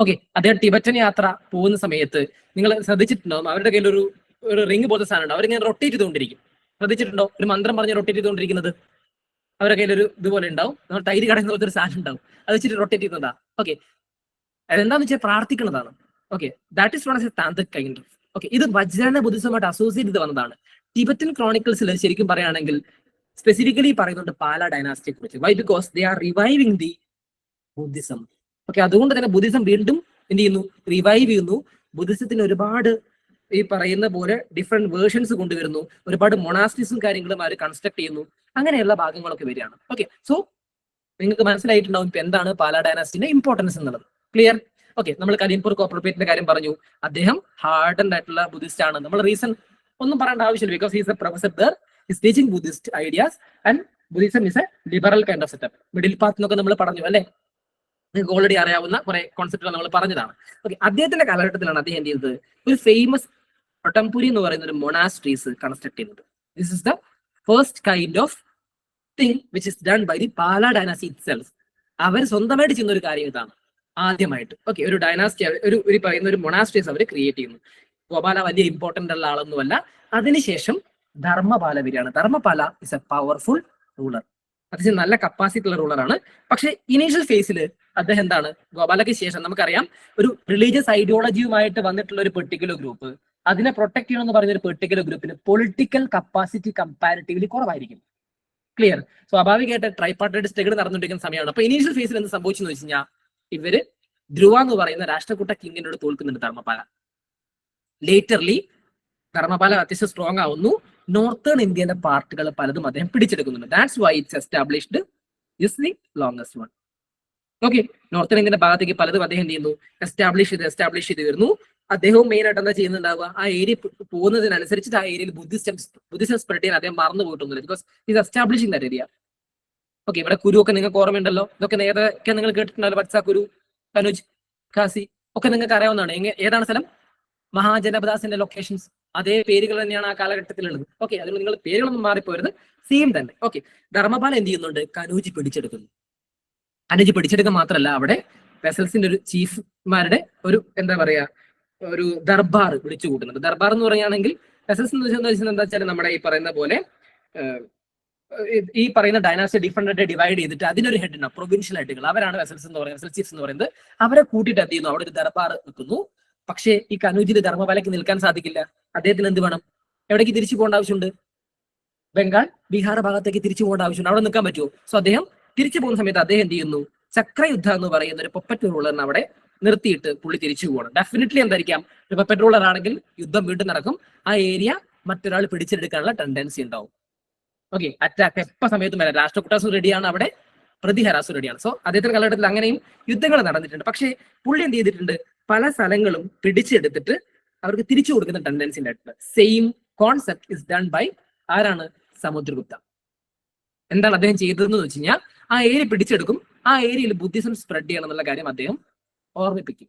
ഓക്കെ, അദ്ദേഹം ടിബറ്റൻ യാത്ര പോകുന്ന സമയത്ത് നിങ്ങൾ ശ്രദ്ധിച്ചിട്ടുണ്ടാവും, അവരുടെ കയ്യിൽ ഒരു റിംഗ് പോലത്തെ സാധനം ഉണ്ട്. അവരിങ്ങനെ റൊട്ടേറ്റ് ചെയ്തുകൊണ്ടിരിക്കും. ശ്രദ്ധിച്ചിട്ടുണ്ടോ? ഒരു മന്ത്രം പറഞ്ഞ് റൊട്ടേറ്റ് ചെയ്തുകൊണ്ടിരിക്കുന്നത്. അവരുടെ കയ്യിൽ ഒരു ഇതുപോലെ ഉണ്ടാവും, നമ്മൾ തൈര് കടയുന്ന പോലത്തെ ഒരു സാധനം ഉണ്ടാവും, അത് വെച്ചിട്ട് റൊട്ടേറ്റ് ചെയ്യുന്നതാ. ഓക്കെ, അതെന്താന്ന് വെച്ചാൽ പ്രാർത്ഥിക്കുന്നതാണ്. Okay, that is known as a tantric kind of. Okay, ഇത് വജ്രായന ബുദ്ധിസമായിട്ട് അസോസിയേറ്റ് ചെയ്ത് വന്നതാണ്. ടിബറ്റൻ ക്രോണിക്കിൾസിൽ ശരിക്കും പറയുകയാണെങ്കിൽ സ്പെസിഫിക്കലി പറയുന്നുണ്ട് പാല ഡൈനാസ്റ്റിയെ കുറിച്ച്. Why? Because they are reviving the Buddhism. Okay, അതുകൊണ്ട് തന്നെ ബുദ്ധിസം വീണ്ടും എന്ത് ചെയ്യുന്നു? റിവൈവ് ചെയ്യുന്നു. ബുദ്ധിസത്തിന് ഒരുപാട് ഈ പറയുന്ന പോലെ ഡിഫറെന്റ് വേർഷൻസ് കൊണ്ടുവരുന്നു. ഒരുപാട് മൊണാസ്റ്റിക്സും കാര്യങ്ങളും അവർ കൺസ്ട്രക്ട് ചെയ്യുന്നു. അങ്ങനെയുള്ള ഭാഗങ്ങളൊക്കെ വരികയാണ്. ഓക്കെ, സോ നിങ്ങൾക്ക് മനസ്സിലായിട്ടുണ്ടാവും ഇപ്പൊ എന്താണ് പാല ഡൈനാസ്റ്റിന്റെ ഇമ്പോർട്ടൻസ് എന്നുള്ളത്. ക്ലിയർ? ഓക്കെ, നമ്മൾ കരിംപൂർ കോപ്പർപേറ്റിന്റെ കാര്യം പറഞ്ഞു. അദ്ദേഹം ഹാർഡൻഡ് ആയിട്ടുള്ള ബുദ്ധിസ്റ്റ് ആണ്. നമ്മൾ റീസൺ ഒന്നും പറയേണ്ട ആവശ്യമില്ല. Because is A professor there, is teaching Buddhist ideas and Buddhism is A liberal kind of setup. Middle path എന്നൊക്കെ നമ്മൾ പറഞ്ഞു അല്ലെ? നിങ്ങൾക്ക് ഓൾറെഡി അറിയാവുന്ന കുറെ കോൺസെപ്റ്റുകൾ നമ്മൾ പറഞ്ഞതാണ്. ഓക്കെ, അദ്ദേഹത്തിന്റെ കാലഘട്ടത്തിലാണ് അദ്ദേഹം എന്ത് ചെയ്തത്? ഒരു ഫേമസ് ഒട്ടംപുരി എന്ന് പറയുന്ന ഒരു മൊണാസ്ട്രീസ് കൺസ്ട്രക്ട് ചെയ്യുന്നത്. This is the first kind of thing which is done by the Pala dynasty itself. അവർ സ്വന്തമായിട്ട് ചെയ്യുന്ന ഒരു കാര്യം ഇതാണ് ആദ്യമായിട്ട്. ഓക്കെ, ഒരു ഡൈനാസ്റ്റി ഒരു പറയുന്ന ഒരു മൊണാസ്ട്രീസ് അവർ ക്രിയേറ്റ് ചെയ്യുന്നു. ഗോപാല വലിയ ഇമ്പോർട്ടന്റ് ഉള്ള ആളൊന്നുമല്ല. അതിനുശേഷം ധർമ്മപാല വരികയാണ്. Dharmapala is A powerful ruler. അത്യാവശ്യം നല്ല കപ്പാസിറ്റി ഉള്ള റൂളറാണ്. പക്ഷെ ഇനീഷ്യൽ ഫേസിൽ അദ്ദേഹം എന്താണ്? ഗോപാലയ്ക്ക് ശേഷം നമുക്കറിയാം ഒരു റിലീജിയസ് ഐഡിയോളജിയുമായിട്ട് വന്നിട്ടുള്ള ഒരു പെർട്ടിക്കുലർ ഗ്രൂപ്പ്, അതിനെ പ്രൊട്ടക്ട് ചെയ്യണമെന്ന് പറയുന്ന ഒരു പെർട്ടിക്കുലർ ഗ്രൂപ്പിന് പൊളിറ്റിക്കൽ കപ്പാസിറ്റി കമ്പാരിറ്റീവ്ലി കുറവായിരിക്കും. ക്ലിയർ? സ്വാഭാവികമായിട്ട് ട്രൈപാർട്ടൈറ്റ് സ്ട്രഗിൾ നടന്നുകൊണ്ടിരിക്കുന്ന സമയമാണ്. അപ്പൊ ഇനീഷ്യൽ ഫേസിൽ എന്ത് സംഭവിച്ചെന്ന് വെച്ച് കഴിഞ്ഞാൽ ഇവര് ധ്രുവ എന്ന് പറയുന്ന രാഷ്ട്രകൂട്ട കിങ്ങിനോട് തോൽക്കുന്നുണ്ട് ധർമ്മപാല. ലേറ്റർലി ധർമ്മപാല അത്യാവശ്യം സ്ട്രോങ് ആവുന്നു. നോർത്തേൺ ഇന്ത്യയിലെ പാർട്ടുകൾ പലതും അദ്ദേഹം പിടിച്ചെടുക്കുന്നുണ്ട്. That's why it's established is the longest one. Okay, northern ഇന്ത്യയുടെ ഭാഗത്തേക്ക് പലതും അദ്ദേഹം ചെയ്യുന്നു, എസ്റ്റാബ്ലിഷ് ചെയ്ത് വരുന്നു. അദ്ദേഹവും മെയിൻ ആയിട്ട് എന്താ ചെയ്യുന്നുണ്ടാവുക? ആ ഏരിയ പോകുന്നതിനനുസരിച്ച് ആ ഏരിയയിൽ ബുദ്ധിസം സ്പ്രെഡ് ചെയ്യാൻ അദ്ദേഹം മറന്നു പോയിട്ടൊന്നുമില്ല. Because is establishing that area. Okay, ഇവിടെ കുരു ഒക്കെ നിങ്ങൾക്ക് ഓർമ്മയുണ്ടല്ലോ. ഇതൊക്കെ നേരത്തെ നിങ്ങൾ കേട്ടിട്ടുണ്ടല്ലോ. വത്സ, കുരു, കനുജ്, ഖാസി ഒക്കെ നിങ്ങൾക്ക് അറിയാവുന്നതാണ്. ഏതാണ് സ്ഥലം? മഹാജനപദാസിന്റെ ലൊക്കേഷൻസ്. അതേ പേരുകൾ തന്നെയാണ് ആ കാലഘട്ടത്തിലുള്ളത്. ഓക്കെ, അതിൽ നിങ്ങൾ പേരുകളൊന്നും മാറിപ്പോരുത്, സെയിം തന്നെ. ഓക്കെ, ധർമ്മപാല എന്ത് ചെയ്യുന്നുണ്ട്? കനൂജ് പിടിച്ചെടുക്കുന്നു. കനൂജ് പിടിച്ചെടുക്കുക മാത്രമല്ല, അവിടെ വെസൽസിന്റെ ഒരു ചീഫ്മാരുടെ ഒരു എന്താ പറയാ ഒരു ദർബാർ വിളിച്ചു കൂട്ടുന്നുണ്ട്. ദർബാർ എന്ന് പറയുകയാണെങ്കിൽ വെസൽസ് എന്ന് വെച്ചാൽ എന്താ വെച്ചാൽ നമ്മുടെ ഈ പറയുന്ന പോലെ ഈ പറയുന്ന ഡൈനാസ്റ്റി ഡിഫറെന്റ് ആയിട്ട് ഡിവൈഡ് ചെയ്തിട്ട് അതിനൊരു ഹെഡ് ഉണ്ടാവും, പ്രൊവിൻഷ്യൽ ഹെഡുകൾ. അവരാണ് വെസൽസ് എന്ന് പറയുന്നത്, വെസൽ ചീഫ്സ് എന്ന് പറയുന്നത്. അവരെ കൂട്ടിയിട്ട് എന്ത് ചെയ്യുന്നു? അവിടെ ഒരു ദർബാർ നിൽക്കുന്നു. പക്ഷേ ഈ കനൂജിന് ധർമ്മപാലയ്ക്ക് നിൽക്കാൻ സാധിക്കില്ല. അദ്ദേഹത്തിന് എന്ത് വേണം? എവിടേക്ക് തിരിച്ചു പോകേണ്ട ആവശ്യമുണ്ട്? ബംഗാൾ, ബീഹാർ ഭാഗത്തേക്ക് തിരിച്ചു പോകേണ്ട ആവശ്യമുണ്ട്. അവിടെ നിൽക്കാൻ പറ്റുമോ? സോ അദ്ദേഹം തിരിച്ചു പോകുന്ന സമയത്ത് അദ്ദേഹം എന്ത് ചെയ്യുന്നു? ചക്രയുദ്ധ എന്ന് പറയുന്ന ഒരു പൊപ്പറ്റ് റൂളറിനെ അവിടെ നിർത്തിയിട്ട് പുള്ളി തിരിച്ചു പോകണം. ഡെഫിനറ്റ്ലി എന്തായിരിക്കാം? ഒരു പൊപ്പറ്റ് റൂളർ ആണെങ്കിൽ യുദ്ധം വീണ്ടും നടക്കും. ആ ഏരിയ മറ്റൊരാൾ പിടിച്ചെടുക്കാനുള്ള ടെൻഡൻസി ഉണ്ടാവും. ഓക്കെ, അറ്റാക്ക് എപ്പോ സമയത്തും വരാം. രാഷ്ട്രകൂട്ടാസു റെഡിയാണ്, അവിടെ പ്രതിഹരാസു റെഡിയാണ്. സോ അദ്ദേഹത്തിന്റെ കാലഘട്ടത്തിൽ അങ്ങനെയും യുദ്ധങ്ങൾ നടന്നിട്ടുണ്ട്. പക്ഷേ പുള്ളി എന്ത് ചെയ്തിട്ടുണ്ട്? പല സ്ഥലങ്ങളും പിടിച്ചെടുത്തിട്ട് അവർക്ക് തിരിച്ചു കൊടുക്കുന്ന ടെൻഡൻസി ഉണ്ടായിട്ടുണ്ട്. Same concept is done by ആരാണ്? സമുദ്രഗുപ്ത. എന്താണ് അദ്ദേഹം ചെയ്തതെന്ന് വെച്ച് കഴിഞ്ഞാൽ ആ ഏരിയ പിടിച്ചെടുക്കും. ആ ഏരിയയിൽ ബുദ്ധിസം സ്പ്രെഡ് ചെയ്യണം എന്നുള്ള കാര്യം അദ്ദേഹം ഓർമ്മിപ്പിക്കും.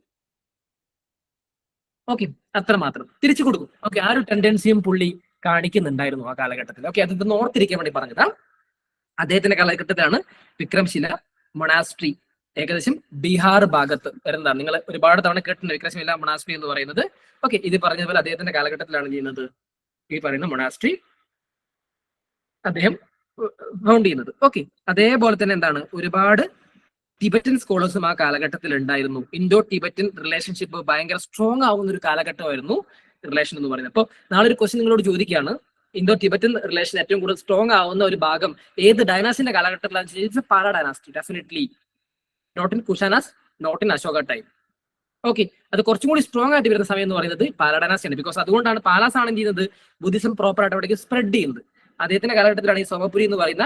ഓക്കെ, അത്രമാത്രം തിരിച്ചു കൊടുക്കും. ഓക്കെ, ആ ഒരു ടെൻഡൻസിയും പുള്ളി കാണിക്കുന്നുണ്ടായിരുന്നു ആ കാലഘട്ടത്തിൽ. ഓക്കെ, അതൊന്ന് ഓർത്തിരിക്കാൻ വേണ്ടി പറഞ്ഞതാ. അദ്ദേഹത്തിന്റെ കാലഘട്ടത്തിലാണ് വിക്രംശില മൊണാസ്ട്രി ഏകദേശം ബീഹാർ ഭാഗത്ത് വരുന്നതാണ്. നിങ്ങൾ ഒരുപാട് തവണ കേട്ടിട്ടുണ്ട് വിക്രംശില മൊണാസ്ട്രി എന്ന് പറയുന്നത്. ഓക്കെ, ഇത് പറഞ്ഞതുപോലെ അദ്ദേഹത്തിന്റെ കാലഘട്ടത്തിലാണ് ചെയ്യുന്നത് ഈ പറയുന്ന മൊണാസ്ട്രി അദ്ദേഹം ഫൗണ്ട് ചെയ്യുന്നത്. ഓക്കെ, അതേപോലെ തന്നെ എന്താണ്? ഒരുപാട് ടിബറ്റൻ സ്കോളേഴ്സും ആ കാലഘട്ടത്തിൽ ഉണ്ടായിരുന്നു. ഇൻഡോ ടിബറ്റൻ റിലേഷൻഷിപ്പ് ഭയങ്കര സ്ട്രോങ് ആവുന്ന ഒരു കാലഘട്ടമായിരുന്നു റിലേഷൻ എന്ന് പറയുന്നത്. അപ്പോൾ നാളെ ഒരു ക്വസ്റ്റ്യൻ നിങ്ങളോട് ചോദിക്കുകയാണ്, ഇൻഡോ ടിബറ്റൻ റിലേഷൻ ഏറ്റവും കൂടുതൽ സ്ട്രോങ് ആവുന്ന ഒരു ഭാഗം ഏത് ഡൈനാസ്റ്റിന്റെ കാലഘട്ടത്തിലാണ്? Pala dynasty. Definitely not in Kushanas, not in Ashoka time. Okay, അത് കുറച്ചും കൂടി സ്ട്രോങ് ആയിട്ട് വരുന്ന സമയം എന്ന് പറയുന്നത് പാല ഡൈനാസ്റ്റിയാണ്. ബിക്കോസ് അതുകൊണ്ടാണ് പാലാസ് ആണ് ചെയ്യുന്നത് ബുദ്ധിസം പ്രോപ്പർ ആയിട്ട് അവിടേക്ക് സ്പ്രെഡ് ചെയ്യുന്നത്. അദ്ദേഹത്തിന്റെ കാലഘട്ടത്തിലാണ് ഈ സോമപുരി എന്ന് പറയുന്ന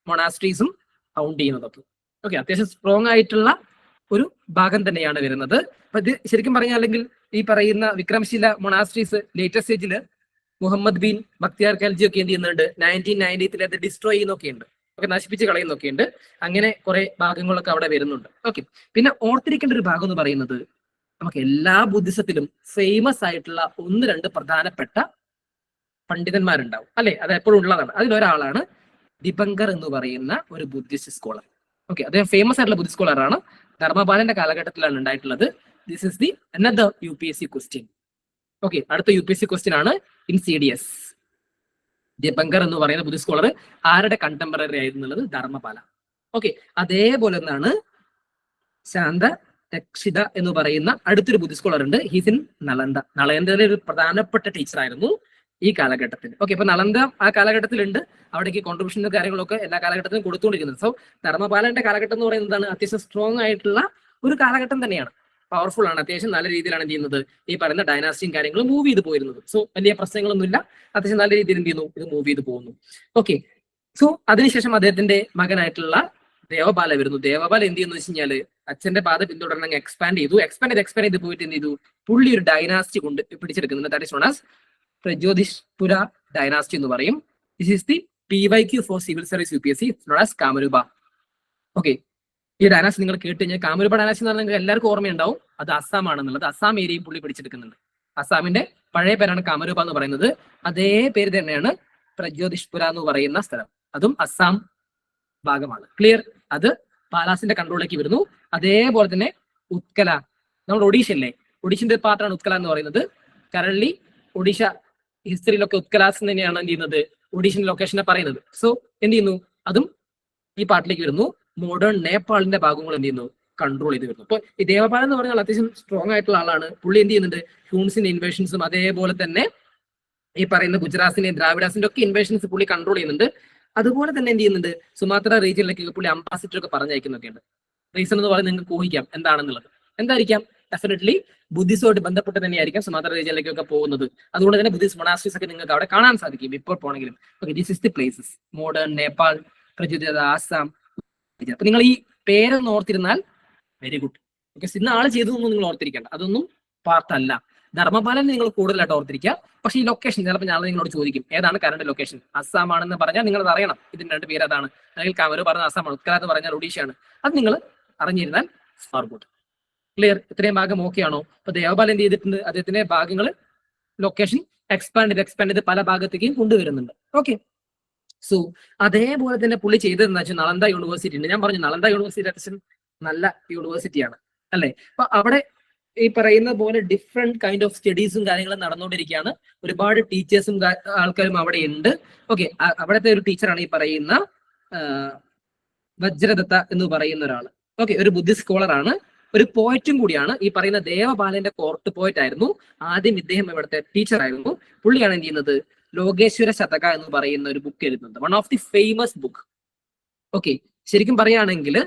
മൊണാസ്ട്രീസും ഫൗണ്ട് ചെയ്യുന്നതൊക്കെ. ഓക്കെ, അത്യാവശ്യം സ്ട്രോങ് ആയിട്ടുള്ള ഒരു ഭാഗം തന്നെയാണ് വരുന്നത്. അപ്പൊ ഇത് ശരിക്കും പറഞ്ഞാൽ അല്ലെങ്കിൽ ഈ പറയുന്ന വിക്രംശില മൊണാസ്ട്രീസ് ലേറ്റസ്റ്റ് സ്റ്റേജില് മുഹമ്മദ് ബിൻ ബക്തിയാർ ഖൽജി ഒക്കെ എന്ത് ചെയ്യുന്നുണ്ട്? 1993 അത് ഡിസ്ട്രോയ് ചെയ്യുന്നൊക്കെ ഉണ്ട്. ഒക്കെ നശിപ്പിച്ച് കളയുന്നൊക്കെ ഉണ്ട്. അങ്ങനെ കുറെ ഭാഗങ്ങളൊക്കെ അവിടെ വരുന്നുണ്ട്. ഓക്കെ, പിന്നെ ഓർത്തിരിക്കേണ്ട ഒരു ഭാഗം എന്ന് പറയുന്നത് നമുക്ക് എല്ലാ ബുദ്ധിസത്തിലും ഫേമസ് ആയിട്ടുള്ള 1-2 പ്രധാനപ്പെട്ട പണ്ഡിതന്മാരുണ്ടാവും അല്ലെ, അത് എപ്പോഴും ഉള്ളതാണ്. അതിലൊരാളാണ് ദിബങ്കർ എന്ന് പറയുന്ന ഒരു ബുദ്ധിസ്റ്റ് സ്കോളർ. ഓക്കെ, അദ്ദേഹം ഫേമസ് ആയിട്ടുള്ള ബുദ്ധിസ്റ്റ് സ്കോളറാണ്. ധർമ്മപാലന്റെ കാലഘട്ടത്തിലാണ് ഉണ്ടായിട്ടുള്ളത്. This is the another UPSC question. Okay, അടുത്ത UPSC ക്വസ്റ്റ്യൻ ആണ് ഇൻ CDS. ദിബങ്കർ എന്ന് പറയുന്ന ബുദ്ധിസ്റ്റ് സ്കോളർ ആരുടെ കണ്ടംപററി ആയിരുന്നുള്ളത്? ധർമ്മപാല. ഓക്കെ, അതേപോലെ ഒന്നാണ് ശാന്ത രക്ഷിത എന്ന് പറയുന്ന അടുത്തൊരു ബുദ്ധിസ്റ്റ് സ്കോളർ ഉണ്ട്. He's in Nalanda. നളന്ദയിലെ ഒരു പ്രധാനപ്പെട്ട ടീച്ചർ ആയിരുന്നു ഈ കാലഘട്ടത്തിൽ. ഓക്കെ, അപ്പൊ നളന്ദ ആ കാലഘട്ടത്തിലുണ്ട്. അവിടേക്ക് കോൺട്രിബ്യൂഷനും കാര്യങ്ങളൊക്കെ എല്ലാ കാലഘട്ടത്തിലും കൊടുത്തുകൊണ്ടിരിക്കുന്നത്. സോ ധർമ്മപാലന്റെ കാലഘട്ടം എന്ന് പറയുന്നതാണ് അത്യാവശ്യം സ്ട്രോങ് ആയിട്ടുള്ള ഒരു കാലഘട്ടം തന്നെയാണ്. പവർഫുൾ ആണ്, അത്യാവശ്യം നല്ല രീതിയിലാണ് എന്ത് ചെയ്യുന്നത്, ഈ പറയുന്ന ഡൈനാസ്റ്റിയും കാര്യങ്ങളും മൂവ് ചെയ്ത് പോയിരുന്നത്. സോ വലിയ പ്രശ്നങ്ങളൊന്നുമില്ല, അത്യാവശ്യം നല്ല രീതിയിൽ എന്ത് ചെയ്യുന്നു, ഇത് മൂവ് ചെയ്ത് പോകുന്നു. ഓക്കെ, സോ അതിനുശേഷം അദ്ദേഹത്തിന്റെ മകനായിട്ടുള്ള ദേവപാല വരുന്നു. ദേവപാല എന്ത് ചെയ്യുന്നു വെച്ച് കഴിഞ്ഞാല് അച്ഛന്റെ പാത പിന്തുടർന്ന് എക്സ്പാൻഡ് ചെയ്ത് പോയിട്ട് എന്ത് ചെയ്തു, പുള്ളി ഒരു ഡൈനാസ്റ്റി കൊണ്ട് പിടിച്ചെടുക്കുന്നുണ്ട്. That is known as Pragjyotishpura dynasty എന്ന് പറയും. This is the PYQ for civil service UPSC known as Kamarupa. Okay, ഈ ഡൈനാസ്റ്റി നിങ്ങൾ കേട്ട് കഴിഞ്ഞാൽ കാമരൂപ ഡൈനാസ്റ്റി എന്ന് പറഞ്ഞാൽ എല്ലാവർക്കും ഓർമ്മയുണ്ടാവും, അത് അസ്സാം ആണെന്നുള്ളത്. അസ്സാം ഏരിയയും പുള്ളി പിടിച്ചെടുക്കുന്നുണ്ട്. അസ്സാമിന്റെ പഴയ പേരാണ് കാമരൂപ എന്ന് പറയുന്നത്. അതേ പേര് തന്നെയാണ് പ്രജ്യോതിഷ്പുര എന്ന് പറയുന്ന സ്ഥലം, അതും അസ്സാം ഭാഗമാണ്. ക്ലിയർ? അത് പാലാസിന്റെ കൺട്രോളിലേക്ക് വരുന്നു. അതേപോലെ തന്നെ ഉത്കല, നമ്മൾ ഒഡീഷ അല്ലേ, ഒഡീഷന്റെ പാർട്ടാണ് ഉത്കല എന്ന് പറയുന്നത്. കറന്റ്ലി ഒഡീഷ ഹിസ്റ്ററിയിലൊക്കെ ഉത്കലാസ് തന്നെയാണ് എന്ത് ചെയ്യുന്നത്, ഒഡീഷൻ ലൊക്കേഷനെ പറയുന്നത്. സോ എന്ത് ചെയ്യുന്നു, അതും ഈ പാർട്ടിലേക്ക് വരുന്നു. മോഡേൺ നേപ്പാളിന്റെ ഭാഗങ്ങൾ എന്ത് ചെയ്യുന്നു, കൺട്രോൾ ചെയ്ത് വരുന്നു. അപ്പൊ ഈ ദേവപാലൻ എന്ന് പറഞ്ഞാൽ അത്യാവശ്യം സ്ട്രോങ് ആയിട്ടുള്ള ആളാണ്. പുള്ളി എന്ത് ചെയ്യുന്നുണ്ട്, ഹ്യൂൺസിന്റെ ഇൻവേഷൻസും അതേപോലെ തന്നെ ഈ പറയുന്ന ഗുജറാത്തിന്റെയും ദ്രാവിഡാസിന്റെ ഒക്കെ ഇൻവേഷൻസ് പുള്ളി കൺട്രോൾ ചെയ്യുന്നുണ്ട്. അതുപോലെ തന്നെ എന്ത് ചെയ്യുന്നുണ്ട്, സുമാത്ര റീജിയനിലേക്ക് പുള്ളി അംബാസിഡർ ഒക്കെ പറഞ്ഞയക്കുന്നൊക്കെ ഉണ്ട്. റീസൺ എന്ന് പറയുന്നത് നിങ്ങൾക്ക് ഊഹിക്കാം എന്താണെന്നുള്ളത്. എന്തായിരിക്കാം? ഡെഫിനറ്റ്ലി ബുദ്ധിസമായിട്ട് ബന്ധപ്പെട്ട് തന്നെയായിരിക്കാം സുമാത്ര റീജിയനിലേക്കൊക്കെ പോകുന്നത്. അതുകൊണ്ട് തന്നെ ബുദ്ധിസ്റ്റ് മൊണാസ്ട്രീസ് ഒക്കെ നിങ്ങൾക്ക് അവിടെ കാണാൻ സാധിക്കും ഇപ്പോൾ പോണെങ്കിലും. Okay, this is the places: modern Nepal, Pragjyotisha, Assam. അപ്പൊ നിങ്ങൾ ഈ പേരൊന്ന് ഓർത്തിരുന്നാൽ വെരി ഗുഡ്. ഓക്കെ, ഇന്ന് ആള് ചെയ്തതൊന്നും നിങ്ങൾ ഓർത്തിരിക്കേണ്ട, അതൊന്നും പാർട്ടല്ല. ധർമ്മപാലൻ നിങ്ങൾ കൂടുതലായിട്ട് ഓർത്തിരിക്കുക. പക്ഷേ ഈ ലൊക്കേഷൻ ചിലപ്പോൾ ഞാൻ നിങ്ങളോട് ചോദിക്കും, ഏതാണ് കറണ്ട് ലൊക്കേഷൻ? അസ്സാം ആണെന്ന് പറഞ്ഞാൽ നിങ്ങൾ അത് അറിയണം, ഇതിന്റെ 2 പേര് അതാണ്. അല്ലെങ്കിൽ കാമരു പറഞ്ഞ അസ്സാമാണ്, ഉത്കല എന്ന് പറഞ്ഞാൽ ഒഡീഷയാണ്. അത് നിങ്ങൾ അറിഞ്ഞിരുന്നാൽ ഫാർ ഗുഡ്. ക്ലിയർ? ഇത്രയും ഭാഗം ഓക്കെ ആണോ? അപ്പൊ ദേവപാലൻ എന്ത് ചെയ്തിട്ടുണ്ട്, അദ്ദേഹത്തിന്റെ ഭാഗങ്ങൾ ലൊക്കേഷൻ എക്സ്പാൻഡ് ചെയ്ത് പല ഭാഗത്തേക്കും കൊണ്ടുവരുന്നുണ്ട്. ഓക്കെ, സോ അതേപോലെ തന്നെ പുള്ളി ചെയ്തതെന്ന് വെച്ചാൽ നളന്ദ യൂണിവേഴ്സിറ്റി ഉണ്ട്. ഞാൻ പറഞ്ഞു നളന്ദ യൂണിവേഴ്സിറ്റി അത്യാവശ്യം നല്ല യൂണിവേഴ്സിറ്റിയാണ് അല്ലെ. അപ്പൊ അവിടെ ഈ പറയുന്ന പോലെ ഡിഫറെന്റ് കൈൻഡ് ഓഫ് സ്റ്റഡീസും കാര്യങ്ങളും നടന്നുകൊണ്ടിരിക്കുകയാണ്. ഒരുപാട് ടീച്ചേഴ്സും ആൾക്കാരും അവിടെ ഉണ്ട്. ഓക്കെ, അവിടുത്തെ ഒരു ടീച്ചറാണ് ഈ പറയുന്ന വജ്രദത്ത എന്ന് പറയുന്ന ഒരാൾ. ഓക്കെ, ഒരു ബുദ്ധിസ്റ്റ് സ്കോളറാണ്, ഒരു പോയറ്റും കൂടിയാണ്. ഈ പറയുന്ന ദേവപാലന്റെ കോർട്ട് പോയറ്റ് ആയിരുന്നു. ആദ്യം ഇദ്ദേഹം ഇവിടുത്തെ ടീച്ചർ ആയിരുന്നു. പുള്ളിയാണ് എന്ത് ചെയ്യുന്നത്, ലോകേശ്വര ശതക എന്ന് പറയുന്ന ഒരു ബുക്ക് എഴുതുന്നത്. One of the famous book. Okay, ശരിക്കും പറയുകയാണെങ്കിൽ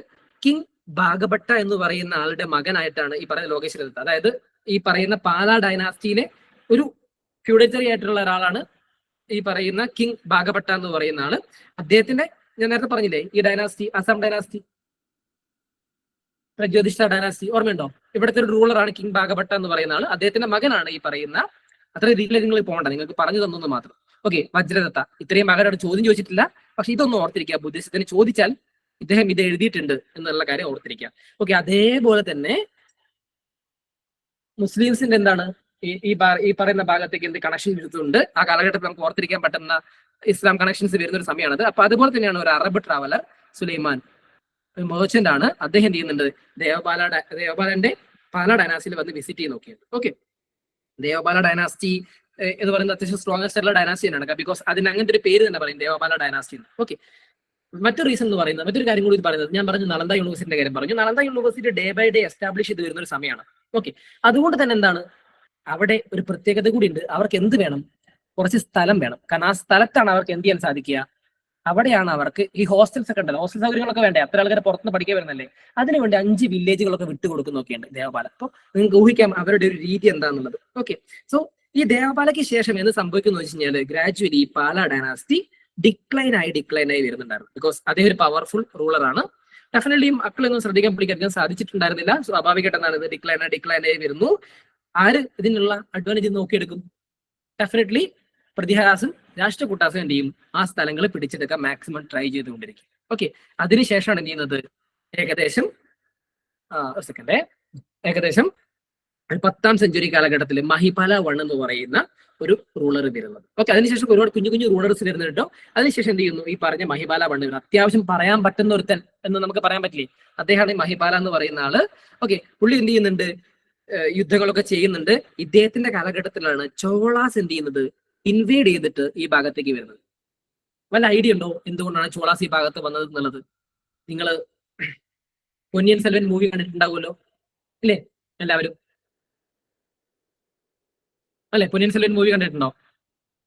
കിങ് ഭാഗഭട്ട എന്ന് പറയുന്ന ആളുടെ മകനായിട്ടാണ് ഈ പറയുന്ന ലോകേശ്വര ദത്ത. അതായത് ഈ പറയുന്ന പാല ഡൈനാസ്റ്റിയിലെ ഒരു ഫ്യൂഡേറ്ററി ആയിട്ടുള്ള ഒരാളാണ് ഈ പറയുന്ന കിങ് ഭാഗഭട്ട എന്ന് പറയുന്ന ആള്. അദ്ദേഹത്തിന്റെ, ഞാൻ നേരത്തെ പറഞ്ഞില്ലേ, ഈ ഡൈനാസ്റ്റി, അസം ഡൈനാസ്റ്റി, പ്രജ്യോതിഷ ഡൈനാസ്റ്റി ഓർമ്മയുണ്ടോ? ഇവിടുത്തെ ഒരു റൂളറാണ് കിങ് ഭാഗഭട്ട എന്ന് പറയുന്ന ആള്. അദ്ദേഹത്തിന്റെ മകനാണ് ഈ പറയുന്ന, അത്ര രീതിയിൽ നിങ്ങൾ പോകണ്ട, നിങ്ങൾക്ക് പറഞ്ഞു തന്നു മാത്രം. ഓക്കെ, വജ്രദത്ത. ഇത്രയും മകനോട് ചോദ്യം ചോദിച്ചിട്ടില്ല, പക്ഷെ ഇതൊന്നും ഓർത്തിരിക്കുക. ബുദ്ധിസത്തിന് ചോദിച്ചാൽ ഇദ്ദേഹം ഇത് എഴുതിയിട്ടുണ്ട് എന്നുള്ള കാര്യം ഓർത്തിരിക്കുക. ഓക്കെ, അതേപോലെ തന്നെ മുസ്ലിംസിന്റെ എന്താണ് ഈ പറയുന്ന ഭാഗത്തേക്ക് എന്ത് കണക്ഷൻ വരുത്തുന്നുണ്ട്. ആ കാലഘട്ടത്തിൽ നമുക്ക് ഓർത്തിരിക്കാൻ പറ്റുന്ന ഇസ്ലാം കണക്ഷൻസ് വരുന്ന ഒരു സമയമാണത്. അപ്പൊ അതുപോലെ തന്നെയാണ് ഒരു അറബ് ട്രാവലർ സുലൈമാൻ, ഒരു മെർച്ചന്റ് ആണ്. അദ്ദേഹം എന്ത് ചെയ്യുന്നുണ്ട്, ദേവപാലന്റെ പാല ഡൈനാസ്റ്റിയിൽ വന്ന് വിസിറ്റ് ചെയ്ത് നോക്കിയത്. ഓക്കെ, ദേവപാല ഡൈനാസ്റ്റി എന്ന് പറയുന്നത് അത്യാവശ്യം സ്ട്രോങ്ങസ്റ്റ് ആയിട്ടുള്ള ഡൈനാസ്റ്റി തന്നെയാണ്. ബിക്കോസ് അതിന് അങ്ങനത്തെ ഒരു പേര് തന്നെ പറയും, ദേവപാല ഡൈനാസ്റ്റി. ഓക്കെ, മറ്റൊരു റീസൺ എന്ന് പറയുന്നത്, മറ്റൊരു കാര്യം കൂടി പറയുന്നത്, ഞാൻ പറഞ്ഞു നളന്ദ യൂണിവേഴ്സിറ്റിയുടെ കാര്യം പറഞ്ഞു. Nalanda university day by day establish ചെയ്ത് വരുന്ന ഒരു സമയമാണ്. ഓക്കെ, അതുകൊണ്ട് തന്നെ എന്താണ്, അവിടെ ഒരു പ്രത്യേകത കൂടി ഉണ്ട്. അവർക്ക് എന്ത് വേണം, കുറച്ച് സ്ഥലം വേണം. കാരണം ആ സ്ഥലത്താണ് അവർക്ക് എന്ത് ചെയ്യാൻ സാധിക്കുക, അവിടെയാണ് അവർക്ക് ഈ ഹോസ്റ്റൽസ് ഒക്കെ ഉണ്ടല്ലോ, ഹോസ്റ്റൽ സൗകര്യങ്ങളൊക്കെ വേണ്ടേ, അത്ര ആൾക്കാരെ പുറത്തുനിന്ന് പഠിക്കാൻ വരുന്നല്ലേ. അതിനുവേണ്ടി 5 വില്ലേജുകളൊക്കെ വിട്ടുകൊടുക്കുന്നൊക്കെയുണ്ട് ദേവപാല. അപ്പൊ നിങ്ങൾക്ക് ഊഹിക്കാം അവരുടെ ഒരു രീതി എന്താണെന്നുള്ളത്. ഓക്കെ, സോ ഈ ദേവപാലയ്ക്ക് ശേഷം എന്ത് സംഭവിക്കുന്നു വെച്ച് കഴിഞ്ഞാൽ ഗ്രാജുവലി പാല ഡൈനാസ്റ്റി ഡിക്ലൈൻ ആയി വരുന്നുണ്ടായിരുന്നു. ബിക്കോസ് അതേ ഒരു പവർഫുൾ റൂളറാണ്. ഡെഫിനറ്റ്ലി മക്കളൊന്നും ശ്രദ്ധിക്കാൻ പിടിക്കാൻ സാധിച്ചിട്ടുണ്ടായിരുന്നില്ല. സ്വാഭാവികമായിട്ടാണ് ഇത് ഡിക്ലൈൻ ആയി വരുന്നു. ആര് ഇതിനുള്ള അഡ്വാൻറ്റേജ് നോക്കിയെടുക്കും? ഡെഫിനറ്റ്ലി പ്രതിഹാസം, രാഷ്ട്രകൂട്ടാസം എന്ത് ചെയ്യും, ആ സ്ഥലങ്ങൾ പിടിച്ചെടുക്കാൻ മാക്സിമം ട്രൈ ചെയ്തുകൊണ്ടിരിക്കും. ഓക്കെ, അതിനുശേഷമാണ് എന്ത് ചെയ്യുന്നത്, ഏകദേശം സെക്കൻഡ്, ഏകദേശം 10ാം സെഞ്ചുറി കാലഘട്ടത്തിൽ മഹിപാല 1 എന്ന് പറയുന്ന ഒരു റൂളർ വരുന്നത്. ഓക്കെ, അതിനുശേഷം ഒരുപാട് കുഞ്ഞു കുഞ്ഞു റൂളേഴ്സ് വരുന്നുണ്ട് കേട്ടോ. അതിനുശേഷം എന്ത് ചെയ്യുന്നു, ഈ പറഞ്ഞ മഹിപാല 1 അത്യാവശ്യം പറയാൻ പറ്റുന്ന ഒരുത്തൻ എന്ന് നമുക്ക് പറയാൻ പറ്റില്ലേ, അദ്ദേഹമാണ് ഈ മഹിപാല എന്ന് പറയുന്ന ആള്. ഓക്കെ, പുള്ളി എന്ത് ചെയ്യുന്നുണ്ട്, യുദ്ധങ്ങളൊക്കെ ചെയ്യുന്നുണ്ട്. ഇദ്ദേഹത്തിന്റെ കാലഘട്ടത്തിലാണ് ചോളാസ് എന്ത് ചെയ്യുന്നത്, ഇൻവേഡ് ചെയ്തിട്ട് ഈ ഭാഗത്തേക്ക് വരുന്നത്. വല്ല ഐഡിയ ഉണ്ടോ എന്തുകൊണ്ടാണ് ചോളാസ് ഈ ഭാഗത്ത് വന്നത് എന്നുള്ളത്? നിങ്ങൾ പൊന്നിയൻ സെൽവൻ മൂവി കണ്ടിട്ടുണ്ടാവുമല്ലോ ഇല്ലേ എല്ലാവരും? അല്ലെ, പൊന്നിയൻ സെൽവൻ മൂവി കണ്ടിട്ടുണ്ടോ?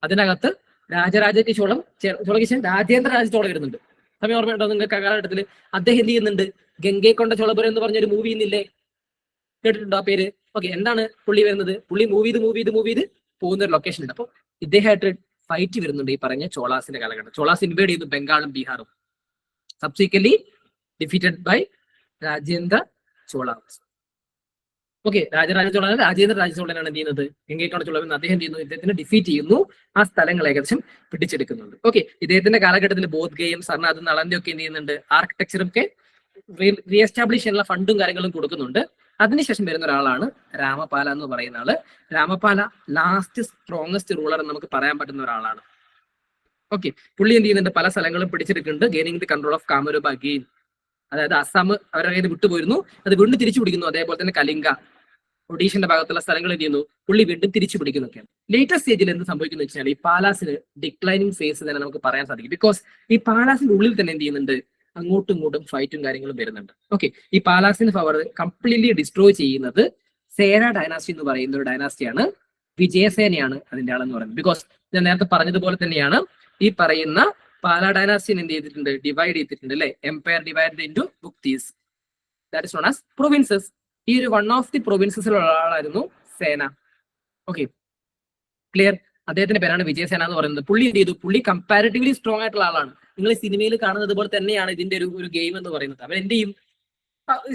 അതിനകത്ത് രാജരാജ ചോളം രാജേന്ദ്ര രാജ ചോളം വരുന്നുണ്ട്. സമയം ഓർമ്മയുണ്ടോ നിങ്ങൾക്ക്? കാലഘട്ടത്തിൽ അദ്ദേഹം എന്ത് ചെയ്യുന്നുണ്ട്, ഗംഗൈക്കൊണ്ട ചോളപുരം എന്ന് പറഞ്ഞൊരു മൂവി ഇന്നില്ലേ, കേട്ടിട്ടുണ്ടോ ആ പേര്? ഓക്കെ, എന്താണ് പുള്ളി വരുന്നത്, പുള്ളി മൂവ് ചെയ്ത് പോകുന്ന ഒരു ലൊക്കേഷൻ ഉണ്ട്. അപ്പൊ ഇദ്ദേഹമായിട്ട് ഫൈറ്റ് വരുന്നുണ്ട് ഈ പറഞ്ഞ ചോളാസിന്റെ കാലഘട്ടം. ചോളാസ് ഇൻവേഡ് ചെയ്യുന്നു ബംഗാളും ബീഹാറും. Subsequently defeated by Rajendra Cholas. Okay, Rajaraja Cholan Rajendra Raja ചോളനാണ് എന്ത് ചെയ്യുന്നത്, ഗംഗൈക്കൊണ്ട ചോളം അദ്ദേഹം ചെയ്യുന്നു, ഇദ്ദേഹത്തിന് ഡിഫീറ്റ് ചെയ്യുന്നു, ആ സ്ഥലങ്ങൾ ഏകദേശം പിടിച്ചെടുക്കുന്നുണ്ട്. ഓക്കെ, ഇദ്ദേഹത്തിന്റെ കാലഘട്ടത്തിൽ ബോധ് ഗയയും സർനാഥ് നളന്റെ ഒക്കെ എന്ത് ചെയ്യുന്നുണ്ട്, ആർക്കിടെക്ചറും ഒക്കെ റീഎസ്റ്റാബ്ലിഷ് ചെയ്യാനുള്ള ഫണ്ടും കാര്യങ്ങളും കൊടുക്കുന്നുണ്ട്. അതിനുശേഷം വരുന്ന ഒരാളാണ് രാമപാല എന്ന് പറയുന്ന ആള്. രാമപാല ലാസ്റ്റ് സ്ട്രോങ്സ്റ്റ് റൂളർ എന്ന് നമുക്ക് പറയാൻ പറ്റുന്ന ഒരാളാണ്. ഓക്കെ, പുള്ളി എന്ത് ചെയ്യുന്നുണ്ട്, പല സ്ഥലങ്ങളും പിടിച്ചെടുക്കുന്നുണ്ട്. Gaining the control of Kamarupa again, അതായത് അസം അവരുടെ കയ്യിൽ വിട്ടുപോയിരുന്നു, അത് വീണ്ടും തിരിച്ചു പിടിക്കുന്നു. അതേപോലെ തന്നെ കലിംഗ, ഒഡീഷന്റെ ഭാഗത്തുള്ള സ്ഥലങ്ങൾ എന്ത് ചെയ്യുന്നു, പുള്ളി വീണ്ടും തിരിച്ചു പിടിക്കുന്നൊക്കെയാണ്. ലേറ്റസ്റ്റ് സ്റ്റേജിൽ എന്ത് സംഭവിക്കുന്നു വെച്ചാൽ ഈ പാലാസിന് ഡിക്ലൈനിങ് ഫേസ് തന്നെ നമുക്ക് പറയാൻ സാധിക്കും. ബിക്കോസ് ഈ പാലാസിന്റെ ഉള്ളിൽ തന്നെ എന്ത് ചെയ്യുന്നുണ്ട്, അങ്ങോട്ടും ഇങ്ങോട്ടും ഫൈറ്റും കാര്യങ്ങളും വരുന്നുണ്ട്. ഓക്കെ, ഈ പാലാസിന്റെ പവർ കംപ്ലീറ്റ്ലി ഡിസ്ട്രോയ് ചെയ്യുന്നത് സേന ഡൈനാസ്റ്റി എന്ന് പറയുന്ന ഒരു ഡൈനാസ്റ്റിയാണ്. വിജയസേനയാണ് അതിന്റെ ആളെന്ന് പറയുന്നത്. ബിക്കോസ് ഞാൻ നേരത്തെ പറഞ്ഞതുപോലെ തന്നെയാണ് ഈ പറയുന്ന പാല ഡൈനാസ്റ്റിനെ എന്ത് ചെയ്തിട്ടുണ്ട്, ഡിവൈഡ് ചെയ്തിട്ടുണ്ട് അല്ലെ, empire divide into bhuktis, that is known as provinces. ഈ ഒരു വൺ ഓഫ് ദി പ്രൊവിൻസസിലുള്ള ആളായിരുന്നു സേന. Okay, clear? അദ്ദേഹത്തിന്റെ പേരാണ് വിജയസേന എന്ന് പറയുന്നത്. പുള്ളി എന്ത് ചെയ്തു, പുള്ളി കമ്പാരിറ്റീവ്ലി സ്ട്രോങ് ആയിട്ടുള്ള ആളാണ്. നിങ്ങൾ ഈ സിനിമയിൽ കാണുന്നത് പോലെ തന്നെയാണ് ഇതിന്റെ ഒരു ഗെയിം എന്ന് പറയുന്നത്. അവൻ എന്ത് ചെയ്യും,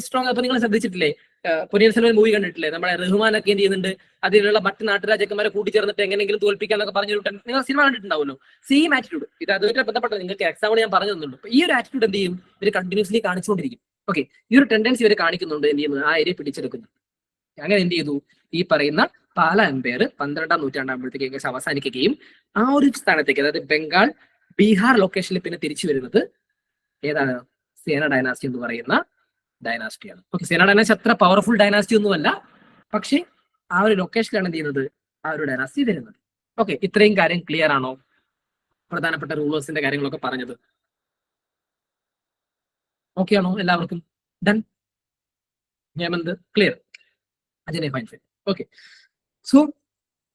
സ്ട്രോങ്. അപ്പൊ നിങ്ങൾ ശ്രദ്ധിച്ചിട്ടില്ലേ, പൊന്നിയൻ സെൽവൻ മൂവി കണ്ടിട്ടില്ലേ, നമ്മുടെ റഹ്മാനൊക്കെ എന്ത് ചെയ്യുന്നുണ്ട്, അതിലുള്ള മറ്റ് നാട്ടുരാജാക്കന്മാരെ കൂട്ടിച്ചേർന്നിട്ട് എങ്ങനെയെങ്കിലും തോൽപ്പിക്കാന്നൊക്കെ പറഞ്ഞൊരു നിങ്ങൾ സിനിമ കണ്ടിട്ടുണ്ടാവുമല്ലോ. സെയിം ആറ്റിറ്റ്യൂഡ്, ഇത് അതുമായിട്ട് ബന്ധപ്പെട്ട നിങ്ങൾക്ക് എക്സാമ്പിൾ ഞാൻ പറഞ്ഞു തന്നുള്ളൂ. ഈ ഒരു ആറ്റിറ്റ്യൂഡ് എന്ത് ചെയ്യും, ഇവർ കണ്ടിന്യൂസ്ലി കാണിച്ചുകൊണ്ടിരിക്കും. ഓക്കെ, ഈ ഒരു ടെൻഡൻസി ഇവർ കാണിക്കുന്നുണ്ട്, എന്ത് ചെയ്യുന്നത്, ആ ഏരിയ പിടിച്ചെടുക്കുന്നു. അങ്ങനെ എന്ത് ചെയ്തു, ഈ പറയുന്ന പാല എംപയർ 12ാം നൂറ്റാണ്ടാകുമ്പോഴത്തേക്ക് ഏകദേശം അവസാനിക്കുകയും ആ ഒരു സ്ഥാനത്തേക്ക്, അതായത് ബംഗാൾ ബീഹാർ ലൊക്കേഷനിൽ പിന്നെ തിരിച്ചു വരുന്നത് ഏതാണ്, സേന ഡൈനാസ്റ്റി എന്ന് പറയുന്ന ഡൈനാസ്റ്റിയാണ്. ഓക്കെ, സേന ഡൈനാസ്റ്റി അത്ര പവർഫുൾ ഡൈനാസ്റ്റി ഒന്നുമല്ല, പക്ഷേ ആ ഒരു ലൊക്കേഷനിലാണ് എന്ത് ചെയ്യുന്നത്, ആ ഒരു ഡൈനാസ്റ്റി വരുന്നത്. ഓക്കെ, ഇത്രയും കാര്യം ക്ലിയർ ആണോ? പ്രധാനപ്പെട്ട റൂളേഴ്സിന്റെ കാര്യങ്ങളൊക്കെ പറഞ്ഞത് ഓക്കെ ആണോ എല്ലാവർക്കും? Done? Hemant clear? Ajay fine fine. Okay, so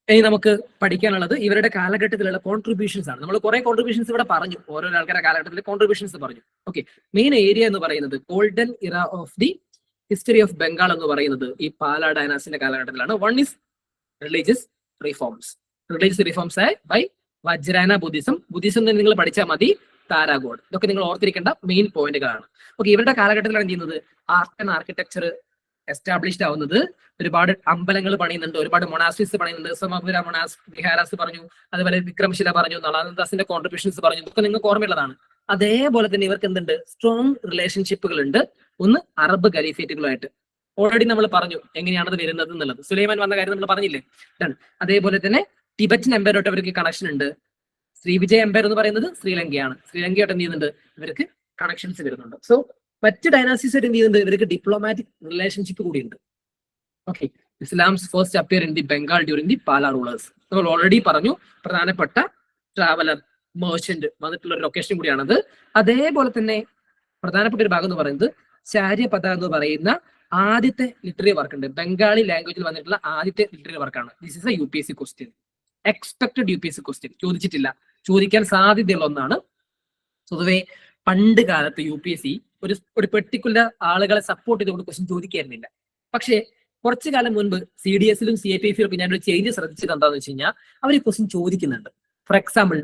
ഇനി നമുക്ക് പഠിക്കാനുള്ളത് ഇവരുടെ കാലഘട്ടത്തിലുള്ള കോൺട്രിബ്യൂഷൻസ് ആണ്. നമ്മൾ കുറെ കോൺട്രിബ്യൂഷൻസ് ഇവിടെ പറഞ്ഞു, ഓരോ ആൾക്കാരുടെ കാലഘട്ടത്തിലെ കോൺട്രിബ്യൂഷൻസ് പറഞ്ഞു. ഓക്കെ, മെയിൻ ഏരിയ എന്ന് പറയുന്നത് ഗോൾഡൻ ഇറ of the history of Bengal എന്ന് പറയുന്നത് ഈ പാല ഡൈനാസ്റ്റിന്റെ കാലഘട്ടത്തിലാണ്. One is religious reforms. Religious reforms ആയി ബൈ വജ്രാന ബുദ്ധിസം. ബുദ്ധിസം നിങ്ങൾ പഠിച്ചാൽ മതി, താരാഗോഡ്. ഇതൊക്കെ നിങ്ങൾ ഓർത്തിരിക്കേണ്ട മെയിൻ പോയിന്റുകളാണ്. ഓക്കെ, ഇവരുടെ കാലഘട്ടത്തിലാണ് എന്ത് ചെയ്യുന്നത്, ആർട്ട് ആൻഡ് ആർക്കിടെക്ചർ എസ്റ്റാബ്ലിഷ്ഡ് ആവുന്നത്. ഒരുപാട് അമ്പലങ്ങൾ പണിയുന്നുണ്ട്, ഒരുപാട് മൊണാസ്ട്രീസ് പണിയുന്നുണ്ട്. സമപുര വിഹാരാസ് പറഞ്ഞു, അതുപോലെ വിക്രമശില പറഞ്ഞു, നളാനന്ദാസിന്റെ കോൺട്രിബ്യൂഷൻസ് പറഞ്ഞു. ഇതൊക്കെ നിങ്ങൾക്ക് ഓർമ്മയുള്ളതാണ്. അതേപോലെ തന്നെ ഇവർക്ക് എന്തുണ്ട്, സ്ട്രോങ് റിലേഷൻഷിപ്പുകൾ ഉണ്ട്. ഒന്ന് അറബ് ഖലീഫേറ്റുകളുമായിട്ട് ഓൾറെഡി നമ്മൾ പറഞ്ഞു എങ്ങനെയാണത് വരുന്നത് എന്നുള്ളത്. സുലൈമാൻ വന്ന കാര്യം നമ്മൾ പറഞ്ഞില്ലേ. അതേപോലെ തന്നെ ടിബറ്റൻ എംപയറായിട്ട് അവർക്ക് കണക്ഷൻ ഉണ്ട്. ശ്രീവിജയ എംപയർ എന്ന് പറയുന്നത് ശ്രീലങ്കയാണ്. ശ്രീലങ്കയായിട്ട് എന്ത് ചെയ്യുന്നുണ്ട്, ഇവർക്ക് കണക്ഷൻസ് വരുന്നുണ്ട്. സോ മറ്റ് ഡൈനാസ്റ്റീസ് എന്ത് ചെയ്യുന്നുണ്ട്, ഇവർക്ക് ഡിപ്ലോമാറ്റിക് റിലേഷൻഷിപ്പ് കൂടിയുണ്ട്. Okay, Islam's first appear in the Bengal during the Pala rulers. നമ്മൾ ഓൾറെഡി പറഞ്ഞു, പ്രധാനപ്പെട്ട ട്രാവലർ മെർച്ചന്റ് വന്നിട്ടുള്ള ഒരു ലൊക്കേഷൻ കൂടിയാണത്. അതേപോലെ തന്നെ പ്രധാനപ്പെട്ട ഒരു ഭാഗം എന്ന് പറയുന്നത് ചാര്യപദ എന്ന് പറയുന്ന ആദ്യത്തെ ലിറ്റററി വർക്ക് ഉണ്ട്. ബംഗാളി ലാംഗ്വേജിൽ വന്നിട്ടുള്ള ആദ്യത്തെ ലിറ്റററി വർക്കാണ്. This is A UPSC question, expected UPSC question. ചോദിച്ചിട്ടില്ല, ചോദിക്കാൻ സാധ്യതയുള്ള ഒന്നാണ്. പൊതുവെ പണ്ട് കാലത്ത് UPSC ഒരു പെർട്ടിക്കുലർ ആളുകളെ സപ്പോർട്ട് ചെയ്തുകൊണ്ട് ക്വസ്റ്റ്യൻ ചോദിക്കായിരുന്നില്ല. പക്ഷേ കുറച്ചു കാലം മുൻപ് CDSലും CIPFലും ഒക്കെ ഞാനൊരു ചേഞ്ച് ശ്രദ്ധിച്ചത് എന്താണെന്ന് വെച്ച് കഴിഞ്ഞാൽ അവർ ഈ ക്വസ്റ്റ്യൻ ചോദിക്കുന്നുണ്ട്. ഫോർ എക്സാമ്പിൾ,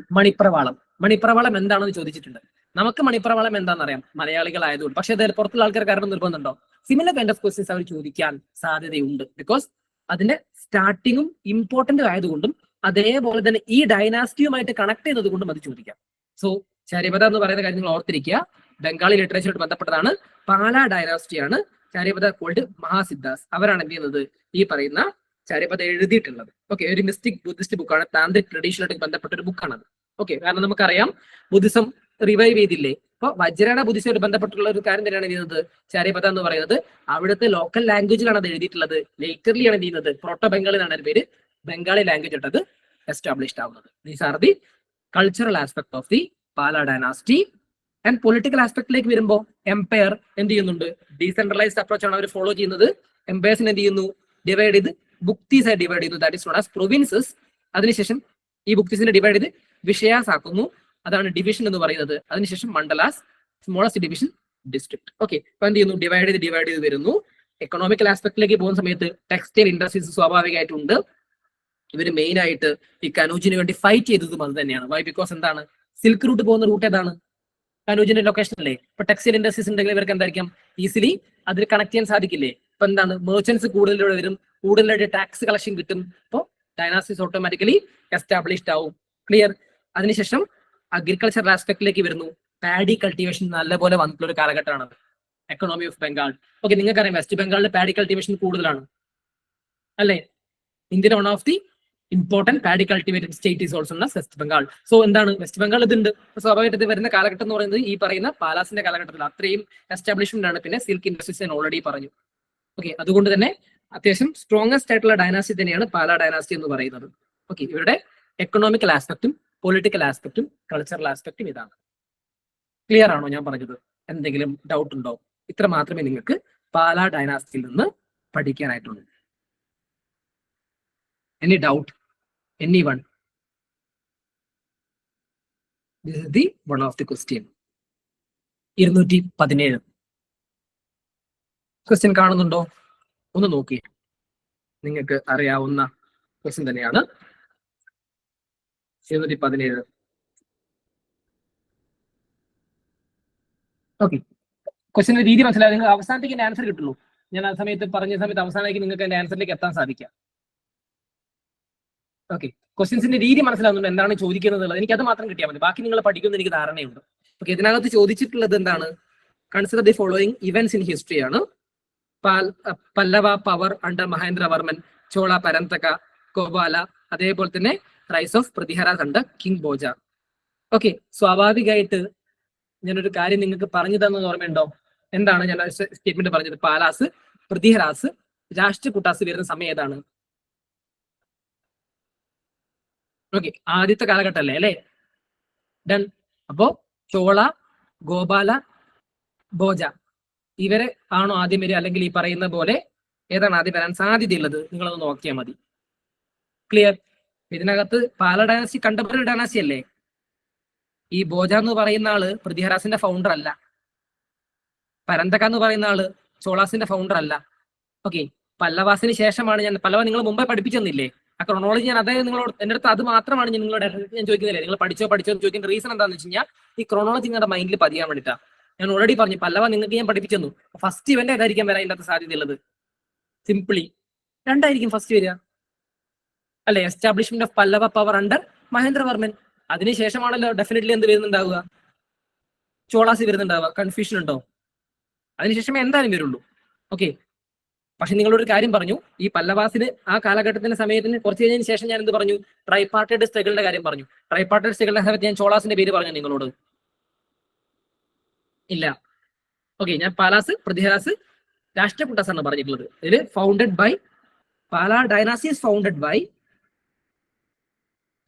മണിപ്രവാളം എന്താണെന്ന് ചോദിച്ചിട്ടുണ്ട്. നമുക്ക് മണിപ്രവാളം എന്താണെന്ന് അറിയാം, മലയാളികളായതുകൊണ്ട്. പക്ഷേ അത് പുറത്തുള്ള ആൾക്കാർക്ക് കാരണം നിർബന്ധമുണ്ടോ? സിമിലർ കൈൻഡ് ഓഫ് ക്വസ്റ്റ്യൻസ് അവർ ചോദിക്കാൻ സാധ്യതയുണ്ട്. ബിക്കോസ് അതിന്റെ സ്റ്റാർട്ടിങ്ങും ഇമ്പോർട്ടന്റ് ആയതുകൊണ്ടും അതേപോലെ തന്നെ ഈ ഡൈനാസ്റ്റിയുമായിട്ട് കണക്ട് ചെയ്യുന്നത് കൊണ്ടും അത് ചോദിക്കാം. സോ ചാര്യപദ എന്ന് പറയുന്ന കാര്യം നിങ്ങൾ ഓർത്തിരിക്കുക. ബംഗാളി ലിറ്ററേച്ചറുമായിട്ട് ബന്ധപ്പെട്ടതാണ്. പാല ഡൈനാസ്റ്റിയാണ് ചാര്യപദ കോൾഡ് മഹാസിദ്ധാസ്. അവരാണ് എന്ത് ചെയ്യുന്നത്, ഈ പറയുന്ന ചാര്യപദ എഴുതിയിട്ടുള്ളത്. ഓക്കെ, ഒരു മിസ്റ്റിക് ബുദ്ധിസ്റ്റ് ബുക്കാണ്, താന്ത്രിക് ട്രഡീഷനായിട്ട് ബന്ധപ്പെട്ട ഒരു ബുക്കാണത്. ഓക്കെ, കാരണം നമുക്കറിയാം ബുദ്ധിസം റിവൈവ് ചെയ്തില്ലേ. അപ്പൊ വജ്രയുടെ ബുദ്ധിസമായിട്ട് ബന്ധപ്പെട്ടുള്ള ഒരു കാര്യം തന്നെയാണ് ചെയ്യുന്നത് ചാര്യപദ എന്ന് പറയുന്നത്. അവിടുത്തെ ലോക്കൽ ലാംഗ്വേജിലാണ് അത് എഴുതിയിട്ടുള്ളത്. ലേറ്റർലി ആണ് ചെയ്യുന്നത്, പ്രോട്ടോ ബംഗാളിലാണ് അതിന്റെ പേര്, ബംഗാളി ലാംഗ്വേജ് ഇട്ടത് എസ്റ്റാബ്ലിഷ്ഡ് ആവുന്നത്. These are the cultural aspect of the Pala dynasty. And political ആസ്പെക്ടിലേക്ക് വരുമ്പോൾ എംപയർ എന്ത് ചെയ്യുന്നുണ്ട്, ഡീസെൻട്രലൈസ്ഡ് അപ്രോച്ച് ആണ് അവർ ഫോളോ ചെയ്യുന്നത്. എംപയർസിന് എന്ത് ചെയ്യുന്നു, ഡിവൈഡ് ചെയ്ത് ബുക്തീസ് ആയി ഡിവൈഡ് ചെയ്യുന്നു, that is known as provinces. അതിനുശേഷം ഈ ബുക്തീസിനെ ഡിവൈഡ് ചെയ്ത് വിഷയാസ് ആക്കുന്നു, അതാണ് ഡിവിഷൻ എന്ന് പറയുന്നത്. അതിനുശേഷം മണ്ഡലാസ്, സ്മോളസ്റ്റ് ഡിവിഷൻ ഡിസ്ട്രിക്ട്. ഓക്കെ, അപ്പൊ എന്ത് ചെയ്യുന്നു, ഡിവൈഡ് ചെയ്ത് വരുന്നു. എക്കണോമിക്കൽ ആസ്പെക്ടിലേക്ക് പോകുന്ന സമയത്ത് ടെക്സ്റ്റൈൽ ഇൻഡസ്ട്രീസ് സ്വാഭാവികമായിട്ടുണ്ട്. ഇവര് മെയിൻ ആയിട്ട് ഈ കനൂജിന് വേണ്ടി ഫൈറ്റ് ചെയ്തതും അത് തന്നെയാണ്. വൈ? ബിക്കോസ് എന്താണ്, സിൽക്ക് റൂട്ട് പോകുന്ന റൂട്ട് ഏതാണ്, കനൂജിന്റെ ലൊക്കേഷൻ അല്ലേ. ഇപ്പൊ ടെക്സ്റ്റൈൽ ഇൻഡസ്ട്രീസ് ഉണ്ടെങ്കിൽ ഇവർക്ക് എന്തായിരിക്കും, ഈസിലി അതിൽ കണക്ട് ചെയ്യാൻ സാധിക്കില്ലേ. ഇപ്പൊ എന്താണ്, മെർച്ചൻസ് കൂടുതലൂടെ വരും, കൂടുതലായിട്ട് ടാക്സ് കളക്ഷൻ കിട്ടും. അപ്പോൾ ഡൈനാസ്റ്റിസ് ഓട്ടോമാറ്റിക്കലി എസ്റ്റാബ്ലിഷ്ഡ് ആവും. ക്ലിയർ? അതിനുശേഷം അഗ്രികൾച്ചറൽ ആസ്പെക്ടിലേക്ക് വരുന്നു. പാഡി കൾട്ടിവേഷൻ നല്ലപോലെ വന്നിട്ടുള്ള ഒരു കാലഘട്ടമാണ് എക്കണോമി ഓഫ് ബംഗാൾ. ഓക്കെ, നിങ്ങൾക്കറിയാം വെസ്റ്റ് ബംഗാളിൽ പാഡി കൾട്ടിവേഷൻ കൂടുതലാണ് അല്ലേ. Indian one of the important paddy cultivated state is also west Bengal. So എന്താണ്, വെസ്റ്റ് ബംഗാൾ ഇതുണ്ട്. സ്വാഭാവികമായിട്ട് വരുന്ന കാലഘട്ടം എന്ന് പറയുന്നത് ഈ പറയുന്ന പാലാസിന്റെ കാലഘട്ടത്തിൽ അത്രയും എസ്റ്റാബ്ലിഷ്മെന്റ് ആണ്. പിന്നെ സിൽക്ക് ഇൻഡസ്ട്രീസ് ഞാൻ ഓൾറെഡി പറഞ്ഞു. ഓക്കെ, അതുകൊണ്ട് തന്നെ അത്യാവശ്യം സ്ട്രോങ്ങസ്റ്റ് ആയിട്ടുള്ള ഡൈനാസ്റ്റി തന്നെയാണ് പാല ഡൈനാസ്റ്റി എന്ന് പറയുന്നത്. ഓക്കെ, ഇവരുടെ എക്കണോമിക്കൽ ആസ്പെക്റ്റും പൊളിറ്റിക്കൽ ആസ്പെക്റ്റും കൾച്ചറൽ ആസ്പെക്റ്റും ഇതാണ്. ക്ലിയർ ആണോ ഞാൻ പറഞ്ഞത്? എന്തെങ്കിലും ഡൗട്ട് ഉണ്ടോ? ഇത്ര മാത്രമേ നിങ്ങൾക്ക് പാല ഡൈനാസ്റ്റിയിൽ നിന്ന് പഠിക്കാനായിട്ടുള്ളൂ. Any doubt? Anyone? This is the one of the question. 217 question കാണുന്നുണ്ടോ? ഒന്ന് നോക്കി, നിങ്ങൾക്ക് അറിയാവുന്ന ക്വസ്റ്റ്യൻ തന്നെയാണ്. 217. ഓക്കെ, ക്വസ്റ്റ്യന്റെ രീതി മനസ്സിലായി. നിങ്ങൾ അവസാനത്തേക്ക് എന്റെ ആൻസർ കിട്ടുള്ളൂ. ഞാൻ ആ സമയത്ത് പറഞ്ഞ സമയത്ത് അവസാനത്തേക്ക് നിങ്ങൾക്ക് എന്റെ ആൻസറിലേക്ക് എത്താൻ സാധിക്കാം. ഓക്കെ, ക്വസ്റ്റ്യൻസിന്റെ രീതി മനസ്സിലാവുന്നുണ്ട്, എന്താണ് ചോദിക്കുന്നത് എന്നുള്ളത്. എനിക്ക് അത് മാത്രം കിട്ടിയാൽ മതി, ബാക്കി നിങ്ങൾ പഠിക്കുമെന്ന് എനിക്ക് ധാരണയുണ്ട്. ഓക്കെ, ഇതിനകത്ത് ചോദിച്ചിട്ടുള്ളത് എന്താണ്, consider the following events in history ആണ്. പല്ലവ പവർ അണ്ടർ മഹേന്ദ്രവർമ്മൻ, ചോള പരന്തക, ഗോപാല, അതേപോലെ തന്നെ rise of Prithviraj under king Bhoja. Okay, സ്വാഭാവികമായിട്ട് ഞാനൊരു കാര്യം നിങ്ങൾക്ക് പറഞ്ഞു തന്നത് ഓർമ്മയുണ്ടോ? എന്താണ് ഞാൻ സ്റ്റേറ്റ്മെന്റ് പറഞ്ഞത്? പാലാസ്, പൃഥ്വിരാജ്, രാഷ്ട്രകൂട്ടാസ് വരുന്ന സമയം ഏതാണ്? ഓക്കെ, ആദ്യത്തെ കാലഘട്ടം അല്ലേ ഡൺ. അപ്പോ ചോള, ഗോപാല, ബോജ ഇവരെ ആണോ ആദ്യം വരിക, അല്ലെങ്കിൽ ഈ പറയുന്ന പോലെ ഏതാണ് ആദ്യം വരാൻ സാധ്യതയുള്ളത്? നിങ്ങളൊന്ന് നോക്കിയാൽ മതി. ക്ലിയർ? ഇതിനകത്ത് പാല ഡൈനാസ്റ്റി കണ്ടംപററി ഡൈനാസ്റ്റി അല്ലേ. ഈ ബോജ എന്ന് പറയുന്ന ആള് പൃഥ്വിരാജിന്റെ ഫൗണ്ടർ അല്ല. പരന്തക എന്ന് പറയുന്ന ആള് ചോളാസിന്റെ ഫൗണ്ടർ അല്ല. ഓക്കെ, പല്ലവാസിന് ശേഷമാണ് ഞാൻ പല്ലവ നിങ്ങൾ മുമ്പേ പഠിപ്പിച്ചെന്നില്ലേ, ആ ക്രോണോളജി ഞാൻ അതായത് നിങ്ങളോട് എൻ്റെ അടുത്ത് അത് മാത്രമാണ് ഞാൻ നിങ്ങളോട് ഞാൻ ചോദിക്കുന്നില്ലേ, നിങ്ങൾ പഠിച്ചോ എന്ന് ചോദിക്കുന്ന റീസൺ എന്താണെന്ന് വെച്ച് കഴിഞ്ഞാൽ ഈ ക്രോണോളജി നിങ്ങളുടെ മൈൻഡിൽ പതിയാൻ വേണ്ടിയിട്ടാണ്. ഞാൻ ഓൾറെഡി പറഞ്ഞു പല്ലവ നിങ്ങൾക്ക് ഞാൻ പഠിപ്പിച്ചെന്നു. ഫസ്റ്റ് ഇവന്റ് ഏതായിരിക്കും വരാൻ ഇല്ലാത്ത സാധ്യതയുള്ളത്? സിംപ്ലി രണ്ടായിരിക്കും ഫസ്റ്റ് വരിക അല്ലെ. Establishment of Pallava power under Mahendravarman, അതിനുശേഷമാണല്ലോ ഡെഫിനറ്റ്ലി എന്ത് വരുന്നുണ്ടാവുക, ചോളാസി വരുന്നുണ്ടാവുക. കൺഫ്യൂഷൻ ഉണ്ടോ? അതിനുശേഷമേ എന്തായാലും വരുള്ളൂ. ഓക്കെ, പക്ഷെ നിങ്ങളൊരു കാര്യം പറഞ്ഞു, ഈ പല്ലവാസിന് ആ കാലഘട്ടത്തിന്റെ സമയത്തിന് കുറച്ച് കഴിഞ്ഞതിന് ശേഷം ഞാൻ എന്ത് പറഞ്ഞു, ട്രൈപാർട്ടൈഡ് സ്ട്രഗിളിന്റെ കാര്യം പറഞ്ഞു. ട്രൈപാർട്ടൈഡ് സ്ട്രഗിളിന്റെ സമയത്ത് ഞാൻ ചോളാസിന്റെ പേര് പറഞ്ഞു നിങ്ങളോട് ഇല്ല. ഓക്കെ, ഞാൻ പാലാസ്, പൃഥ്വിരാജ്, രാഷ്ട്രകൂട്ടാസ് ആണ് പറഞ്ഞിട്ടുള്ളത്. ഇതിൽ founded by Pala dynasty is founded by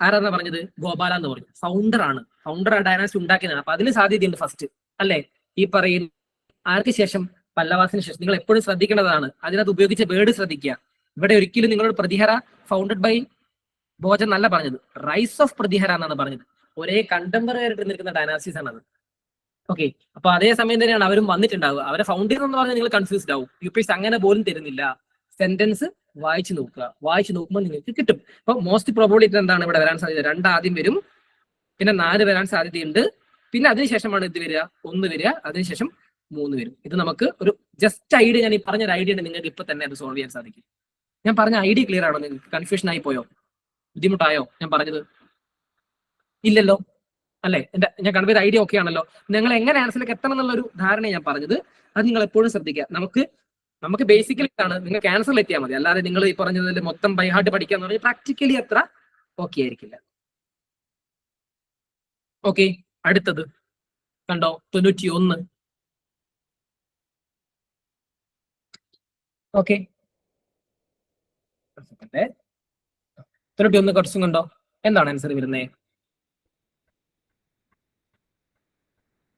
ആരാന്നാ പറഞ്ഞത്? ഗോപാല എന്ന് പറഞ്ഞു. ഫൗണ്ടർ ആണ്, ഫൗണ്ടർ ആ ഡൈനാസ്റ്റി ഉണ്ടാക്കിയതാണ്. അപ്പൊ അതിന് സാധ്യതയുണ്ട് ഫസ്റ്റ് അല്ലെ. ഈ പറയുന്ന ആർക്ക് ശേഷം? പല്ലവാസിന് ശേഷം. നിങ്ങൾ എപ്പോഴും ശ്രദ്ധിക്കേണ്ടതാണ്, അതിനകത്ത് ഉപയോഗിച്ച വേർഡ് ശ്രദ്ധിക്കുക. ഇവിടെ ഒരിക്കലും നിങ്ങളോട് പൃഥ്വിരാജ് ഫൗണ്ടഡ് ബൈ ബോജ എന്നല്ല പറഞ്ഞത്, റൈസ് ഓഫ് പൃഥ്വിരാജ് എന്നാണ് പറഞ്ഞത്. ഒരേ കണ്ടംപററി ആയിട്ട് നിൽക്കുന്ന ഡൈനാസ്റ്റീസ് ആണ് അത്. ഓക്കെ, അപ്പൊ അതേ സമയം തന്നെയാണ് അവരും വന്നിട്ടുണ്ടാവുക. അവരെ ഫൗണ്ടർ എന്ന് പറഞ്ഞാൽ നിങ്ങൾ കൺഫ്യൂസ്ഡ് ആവും. UPSC അങ്ങനെ പോലും തരുന്നില്ല. സെന്റൻസ് വായിച്ചു നോക്കുക, വായിച്ചു നോക്കുമ്പോൾ നിങ്ങൾക്ക് കിട്ടും. അപ്പൊ മോസ്റ്റ് പ്രോബബിലിറ്റി എന്താണ് ഇവിടെ വരാൻ സാധ്യത? 2 ആദ്യം വരും, പിന്നെ 4 വരാൻ സാധ്യതയുണ്ട്, പിന്നെ അതിനുശേഷമാണ് ഇത് വരിക, 1 വരിക, അതിനുശേഷം 3 വരും. ഇത് നമുക്ക് ഒരു ജസ്റ്റ് ഐഡിയ, ഞാൻ ഈ പറഞ്ഞൊരു ഐഡിയ ഉണ്ട്, നിങ്ങൾക്ക് ഇപ്പൊ തന്നെ അത് സോൾവ് ചെയ്യാൻ സാധിക്കും. ഞാൻ പറഞ്ഞ ഐഡിയ ക്ലിയർ ആണോ? നിങ്ങൾക്ക് കൺഫ്യൂഷൻ ആയി പോയോ? ബുദ്ധിമുട്ടായോ ഞാൻ പറഞ്ഞത്? ഇല്ലല്ലോ. അല്ലെ? ഞാൻ കൺവേ ഐഡിയ ഓക്കെ ആണല്ലോ. നിങ്ങൾ എങ്ങനെ ആൻസറിലേക്ക് എത്തണം എന്നുള്ളൊരു ധാരണ ഞാൻ പറഞ്ഞത്. അത് നിങ്ങൾ എപ്പോഴും ശ്രദ്ധിക്കുക. നമുക്ക് ബേസിക്കലി ആണ് നിങ്ങൾക്ക് ആൻസറിൽ എത്തിയാൽ മതി. അല്ലാതെ നിങ്ങൾ ഈ പറഞ്ഞതിൽ മൊത്തം ബൈ ഹാർട്ട് പഠിക്കുക എന്ന് പറഞ്ഞാൽ പ്രാക്ടിക്കലി അത്ര ഓക്കെ ആയിരിക്കില്ല. ഓക്കെ, അടുത്തത് കണ്ടോ 91. ഓക്കെ, 91 കുറച്ചും കണ്ടോ. എന്താണ് ആൻസർ വരുന്നത്?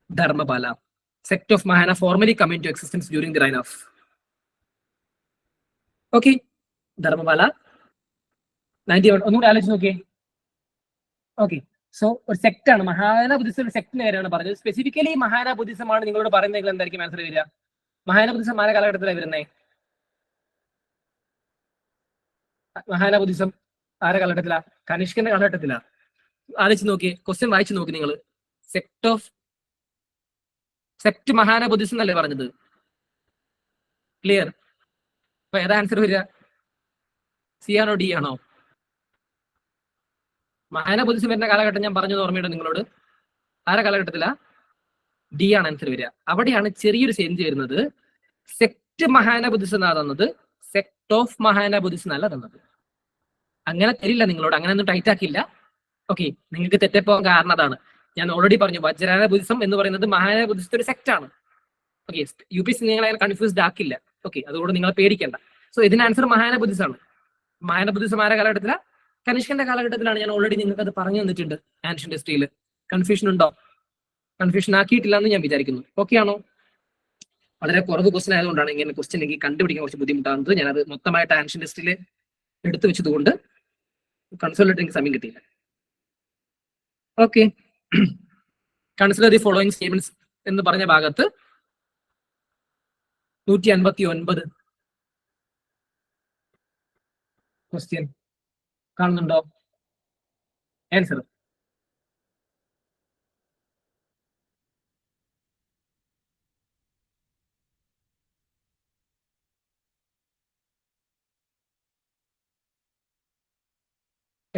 Dharmapala. Sect of Mahayana formally come into existence during the reign of. Okay, Dharmapala 91. ഒന്നുകൂടി ആലോചിച്ച് നോക്കിയേ. ഓക്കെ, സോ ഒരു സെക്ട് ആണ് മഹാന ബുദ്ധിസം. സെക്ടിന്റെ കാര്യമാണ് പറഞ്ഞത്. സ്പെസിഫിക്കലി മഹാന ബുദ്ധിസം ആണ് നിങ്ങളോട് പറയുന്നതെങ്കിൽ എന്തായിരിക്കും ആൻസർ വരിക? മഹാന ബുദ്ധിസം ആരെ കാലഘട്ടത്തിലാണ് വരുന്നത്? മഹാന ബുദ്ധിസം ആരെ കാലഘട്ടത്തിലാ? കനിഷ്കന്റെ കാലഘട്ടത്തിലാ. ആലോചിച്ച് നോക്കിയേ, ക്വസ്റ്റ്യൻ വായിച്ചു നോക്കി നിങ്ങൾ. സെക്ട് മഹാന ബുദ്ധിസം എന്നല്ലേ പറഞ്ഞത്? ക്ലിയർ? അപ്പൊ ഏതാ ആൻസർ വരിക? സി ആണോ ഡി ആണോ? മഹാന ബുദ്ധിസം വരുന്ന കാലഘട്ടം ഞാൻ പറഞ്ഞത് ഓർമ്മയുണ്ടോ നിങ്ങളോട്? ആരെ കാലഘട്ടത്തിലാ? ഡി ആണ് ആൻസർ വരിക. അവിടെയാണ് ചെറിയൊരു ചേഞ്ച് വരുന്നത്. സെക്ട് മഹാന ബുദ്ധിസം എന്നാ തന്നത്, സെക്ട് ഓഫ് മഹാന ബുദ്ധിസം എന്നല്ല തന്നത്. അങ്ങനെ തരില്ല നിങ്ങളോട്, അങ്ങനെ ഒന്നും ടൈറ്റ് ആക്കില്ല. ഓക്കെ, നിങ്ങൾക്ക് തെറ്റിപ്പോകാൻ കാരണം അതാണ്. ഞാൻ ഓൾറെഡി പറഞ്ഞു, വജ്രാന ബുദ്ധിസം എന്ന് പറയുന്നത് മഹാന ബുദ്ധിസത്തിന്റെ ഒരു സെക്ട് ആണ്. ഓക്കെ, UPSC നിങ്ങളെ കൺഫ്യൂസ്ഡ് ആക്കില്ല. ഓക്കെ, അതുകൊണ്ട് നിങ്ങൾ പേടിക്കേണ്ട. സോ ഇതിന് ആൻസർ മഹാന ബുദ്ധിസം ആണ്. മഹാന ബുദ്ധിസം ആരെ കാലഘട്ടത്തിലാ? കനിഷ്കന്റെ കാലഘട്ടത്തിലാണ്. ഞാൻ ഓൾറെഡി നിങ്ങൾക്ക് അത് പറഞ്ഞു തന്നിട്ടുണ്ട് ആൻഷ്യന്റ് ഹിസ്റ്ററിയിൽ. കൺഫ്യൂഷൻ ഉണ്ടോ? കൺഫ്യൂഷൻ ആക്കിയിട്ടില്ല എന്ന് ഞാൻ വിചാരിക്കുന്നു. ഓക്കെ ആണോ? വളരെ കുറവ് ക്വസ്റ്റൻ ആയതുകൊണ്ടാണ് ഇങ്ങനെ ക്വസ്റ്റൻ എനിക്ക് കണ്ടുപിടിക്കാൻ കുറച്ച് ബുദ്ധിമുട്ടാകുന്നത്. ഞാനത് മൊത്തമായിട്ട് ആൻഷ്യന്റ് ഹിസ്റ്ററിയിൽ എടുത്തു വെച്ചതുകൊണ്ട് കൺസോൾട്ട് എനിക്ക് സമയം കിട്ടിയില്ല. Okay, consider the following statements എന്ന് പറഞ്ഞ ഭാഗത്ത് 159 ക്വസ്റ്റ്യൻ കാണുന്നുണ്ടോ? ആൻസർ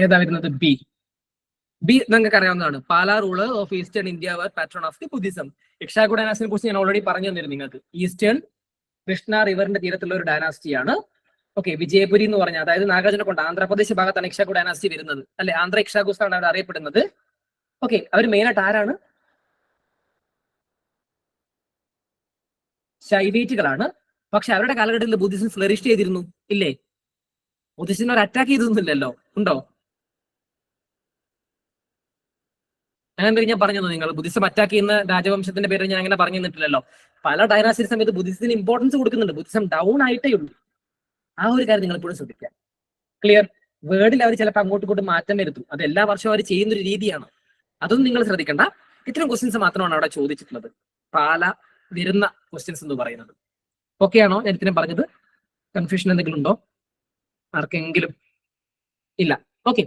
ഏതാ വരുന്നത്? ബി. നിങ്ങൾക്ക് അറിയാവുന്നതാണ്. Pala ruler of eastern India were patron of the Buddhism. Ikshvaku ഡൈനാസ്റ്റിനെ കുറിച്ച് ഞാൻ ഓൾറെഡി പറഞ്ഞു തന്നിരുന്നു നിങ്ങൾക്ക്. ഈസ്റ്റേൺ കൃഷ്ണ റിവറിന്റെ തീരത്തുള്ള ഒരു ഡൈനാസ്റ്റിയാണ്. ഓക്കെ, വിജയപുരി എന്ന് പറഞ്ഞാൽ, അതായത് നാഗാർജുനകൊണ്ട ആന്ധ്രാപ്രദേശ് ഭാഗത്താണ് ഇക്ഷാകു ഡൈനാസ്റ്റി വരുന്നത്. അല്ലെ, ആന്ധ്ര ഇക്ഷാകുസ് ആണ് അവർ അറിയപ്പെടുന്നത്. ഓക്കെ, അവർ മെയിനായിട്ട് ആരാണ്? ശൈവീറ്റുകളാണ്. പക്ഷെ അവരുടെ കാലഘട്ടത്തിൽ ബുദ്ധിസം ഫ്ലറിഷ് ചെയ്തിരുന്നു ഇല്ലേ? ബുദ്ധിസ്റ്റിനെ ഒരു അറ്റാക്ക് ചെയ്തൊന്നുമില്ലല്ലോ, ഉണ്ടോ? അങ്ങനെ ഞാൻ പറഞ്ഞു, നിങ്ങൾ ബുദ്ധിസം അറ്റാക്ക് ചെയ്യുന്ന രാജവംശത്തിന്റെ പേര് ഞാൻ അങ്ങനെ പറഞ്ഞു തന്നിട്ടില്ലല്ലോ. പല ഡൈനാസ്റ്റി സമയത്ത് ബുദ്ധിസത്തിന് ഇമ്പോർട്ടൻസ് കൊടുക്കുന്നുണ്ട്. ബുദ്ധിസം ഡൗൺ ആയിട്ടേ ഉള്ളൂ. ആ ഒരു കാര്യം നിങ്ങൾ എപ്പോഴും ശ്രദ്ധിക്കുക. ക്ലിയർ? വേർഡിൽ അവർ ചിലപ്പോൾ അങ്ങോട്ടും ഇങ്ങോട്ടും മാറ്റം വരുത്തും. അത് എല്ലാ വർഷവും അവർ ചെയ്യുന്ന ഒരു രീതിയാണ്. അതൊന്നും നിങ്ങൾ ശ്രദ്ധിക്കണ്ട. ഇത്തരം ക്വസ്റ്റ്യൻസ് മാത്രമാണ് അവിടെ ചോദിച്ചിട്ടുള്ളത്. പാല വരുന്ന ക്വസ്റ്റ്യൻസ് എന്ന് പറയുന്നത്. ഓക്കെ ആണോ? ഞാൻ ഇത്രയും പറഞ്ഞത്. കൺഫ്യൂഷൻ എന്തെങ്കിലും ഉണ്ടോ ആർക്കെങ്കിലും? ഇല്ല. ഓക്കെ,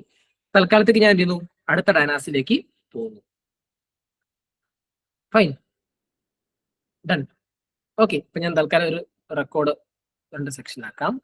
തൽക്കാലത്തേക്ക് ഞാൻ എന്ത് ചെയ്യുന്നു? അടുത്ത ഡൈനാസ്റ്റിയിലേക്ക് പോകുന്നു. Fine, done. ഓക്കെ, ഇപ്പൊ ഞാൻ തൽക്കാലം ഒരു റെക്കോർഡ് 2 സെക്ഷൻ ആക്കാം.